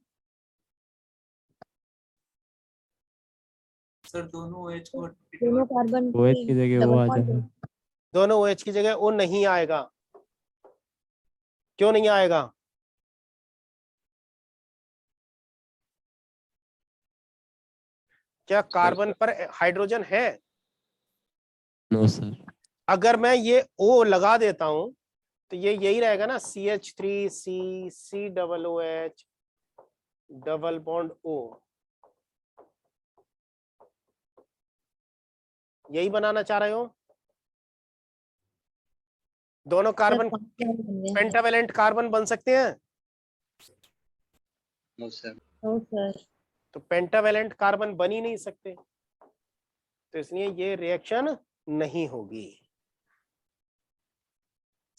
सर दोनों OH को दोनों कार्बन OH की जगह वो आ जाएगा। दोनों OH की जगह O नहीं आएगा। क्यों नहीं आएगा? क्या कार्बन पर हाइड्रोजन है? No sir. अगर मैं ये O लगा देता हूं तो ये यही रहेगा ना, CH3C COOH double bond O, यही बनाना चाह रहे हो? दोनों कार्बन पेंटावेलेंट कार्बन बन सकते हैं? No sir. No sir. तो पेंटावेलेंट कार्बन बन ही नहीं सकते, तो इसलिए ये रिएक्शन नहीं होगी।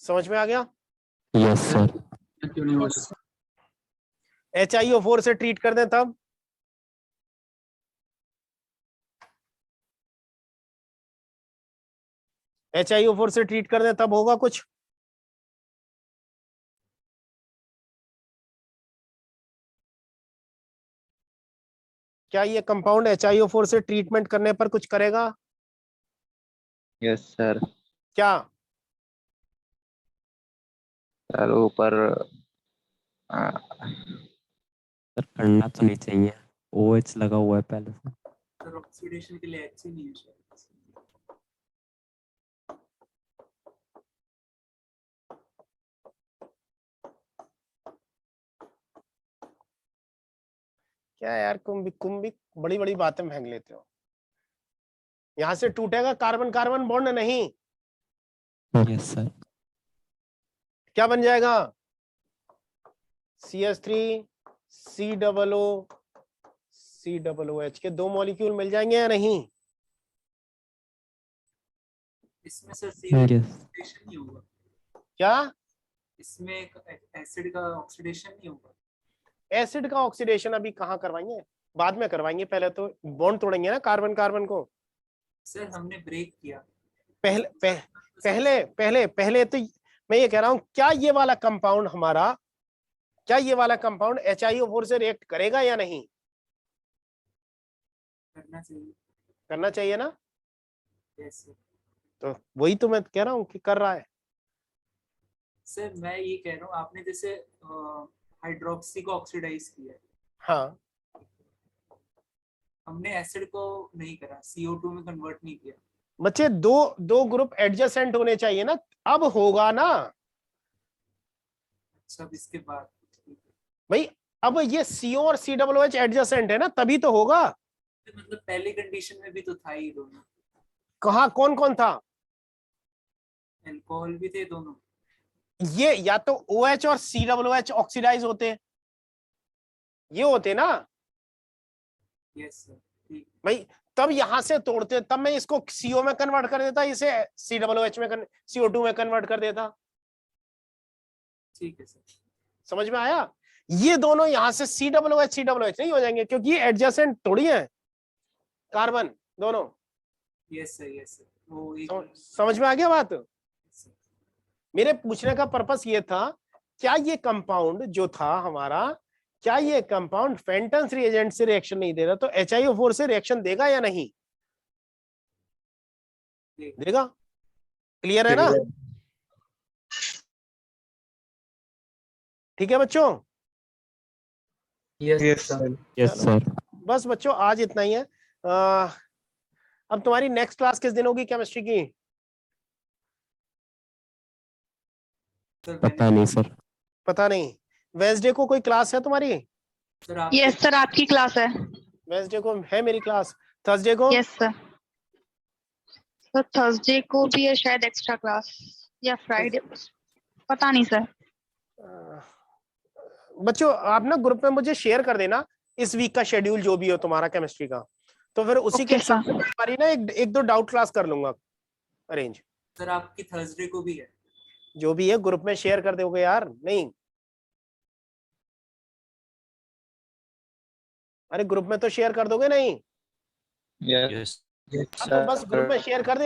समझ में आ गया? Yes sir. क्यों नहीं हो सकता? HiO4 से ट्रीट कर दें तब? HiO4 से ट्रीट कर दें तब होगा कुछ? क्या ये कंपाउंड HiO4 से ट्रीटमेंट करने पर कुछ करेगा? Yes sir. क्या? सर ऊपर सर करना तो नहीं चाहिए, OH लगा हुआ है पहले से। सर ऑक्सीडेशन के लिए अच्छी नहीं है शायद। क्या यार, कुंभी बड़ी बड़ी बातें महंग लेते हो। यहां से टूटेगा कार्बन कार्बन बॉन्ड नहीं। Yes sir. क्या बन जाएगा? CH3 COO COOH के दो मॉलिक्यूल मिल जाएंगे या नहीं? इसमें सर यस। ऑक्सीडेशन नहीं होगा। क्या? इसमें एसिड का ऑक्सीडेशन नहीं होगा। एसिड का ऑक्सीडेशन अभी कहाँ करवाएंगे? बाद में करवाएंगे, पहले तो बॉन्ड तोड़ेंगे ना कार्बन कार्बन को। सर हमने ब्रेक किया पहले तो मैं ये कह रहा हूं, क्या ये वाला कंपाउंड हमारा, क्या ये वाला कंपाउंड HiO4 से रिएक्ट करेगा या नहीं? करना चाहिए ना? Yes sir. तो वही तो मैं कह रहा हूँ कि कर रहा है। सर मैं ये कह रहा हूँ, आपने जैसे हाइड्रोक्सी को ऑक्सीडाइज किया, हाँ, हमने एसिड को नहीं करा, CO2 में कन्वर्ट नहीं किया। बच्चे दो ग्रुप एडजेसेंट होने चाहिए ना, अब होगा ना। सब इसके बाद भाई अब ये CO और COOH एडजेसेंट है ना, तभी तो होगा। मतलब पहली कंडीशन में भी तो था ही दोनों। कहा कौन कौन था? अल्कोहल भी थे दोनों। ये या तो OH और COOH ऑक्सीडाइज होते हैं, ये होते ना यस सर, ठीक। भाई, तब यहां से तोड़ते, तब मैं इसको CO में कन्वर्ट कर देता, इसे COOH में CO2 में कन्वर्ट कर देता। ठीक है सर। समझ में आया? ये दोनों यहां से COOH नहीं हो जाएंगे, क्योंकि ये एडजेसेंट थोड़ी है कार्बन दोनों। यस सर, यस सर, वो समझ में आ गया बात? सर। मेरे पूछने का पर्पस ये था, क्या ये कंपाउंड जो था हमारा, क्या ये कंपाउंड फेंटन्स रिएजेंट से रिएक्शन नहीं दे रहा, तो HiO4 से रिएक्शन देगा या नहीं देगा? क्लियर है ना? ठीक है बच्चों? Yes sir. Yes sir. बस बच्चों आज इतना ही है। अब तुम्हारी नेक्स्ट क्लास किस दिन होगी केमिस्ट्री की? पता नहीं सर। पता नहीं। वेंसडे को कोई क्लास है तुम्हारी? यस सर, आपकी क्लास है। वेंसडे को है मेरी क्लास। थर्सडे को? Yes sir. सर थर्सडे को भी है शायद एक्स्ट्रा क्लास, या फ्राइडे, पता नहीं सर। बच्चों आप ना ग्रुप में मुझे शेयर कर देना इस वीक का शेड्यूल जो भी हो तुम्हारा केमिस्ट्री का, तो फिर उसी के हिसाब से हमारी ना एक दो डाउट क्लास कर लूंगा अरेंज। सर आपकी थर्सडे को भी है? जो भी है ग्रुप में शेयर कर दोगे यार? नहीं, अरे ग्रुप में तो शेयर कर दोगे नहीं? यस तो बस ग्रुप में शेयर कर दे।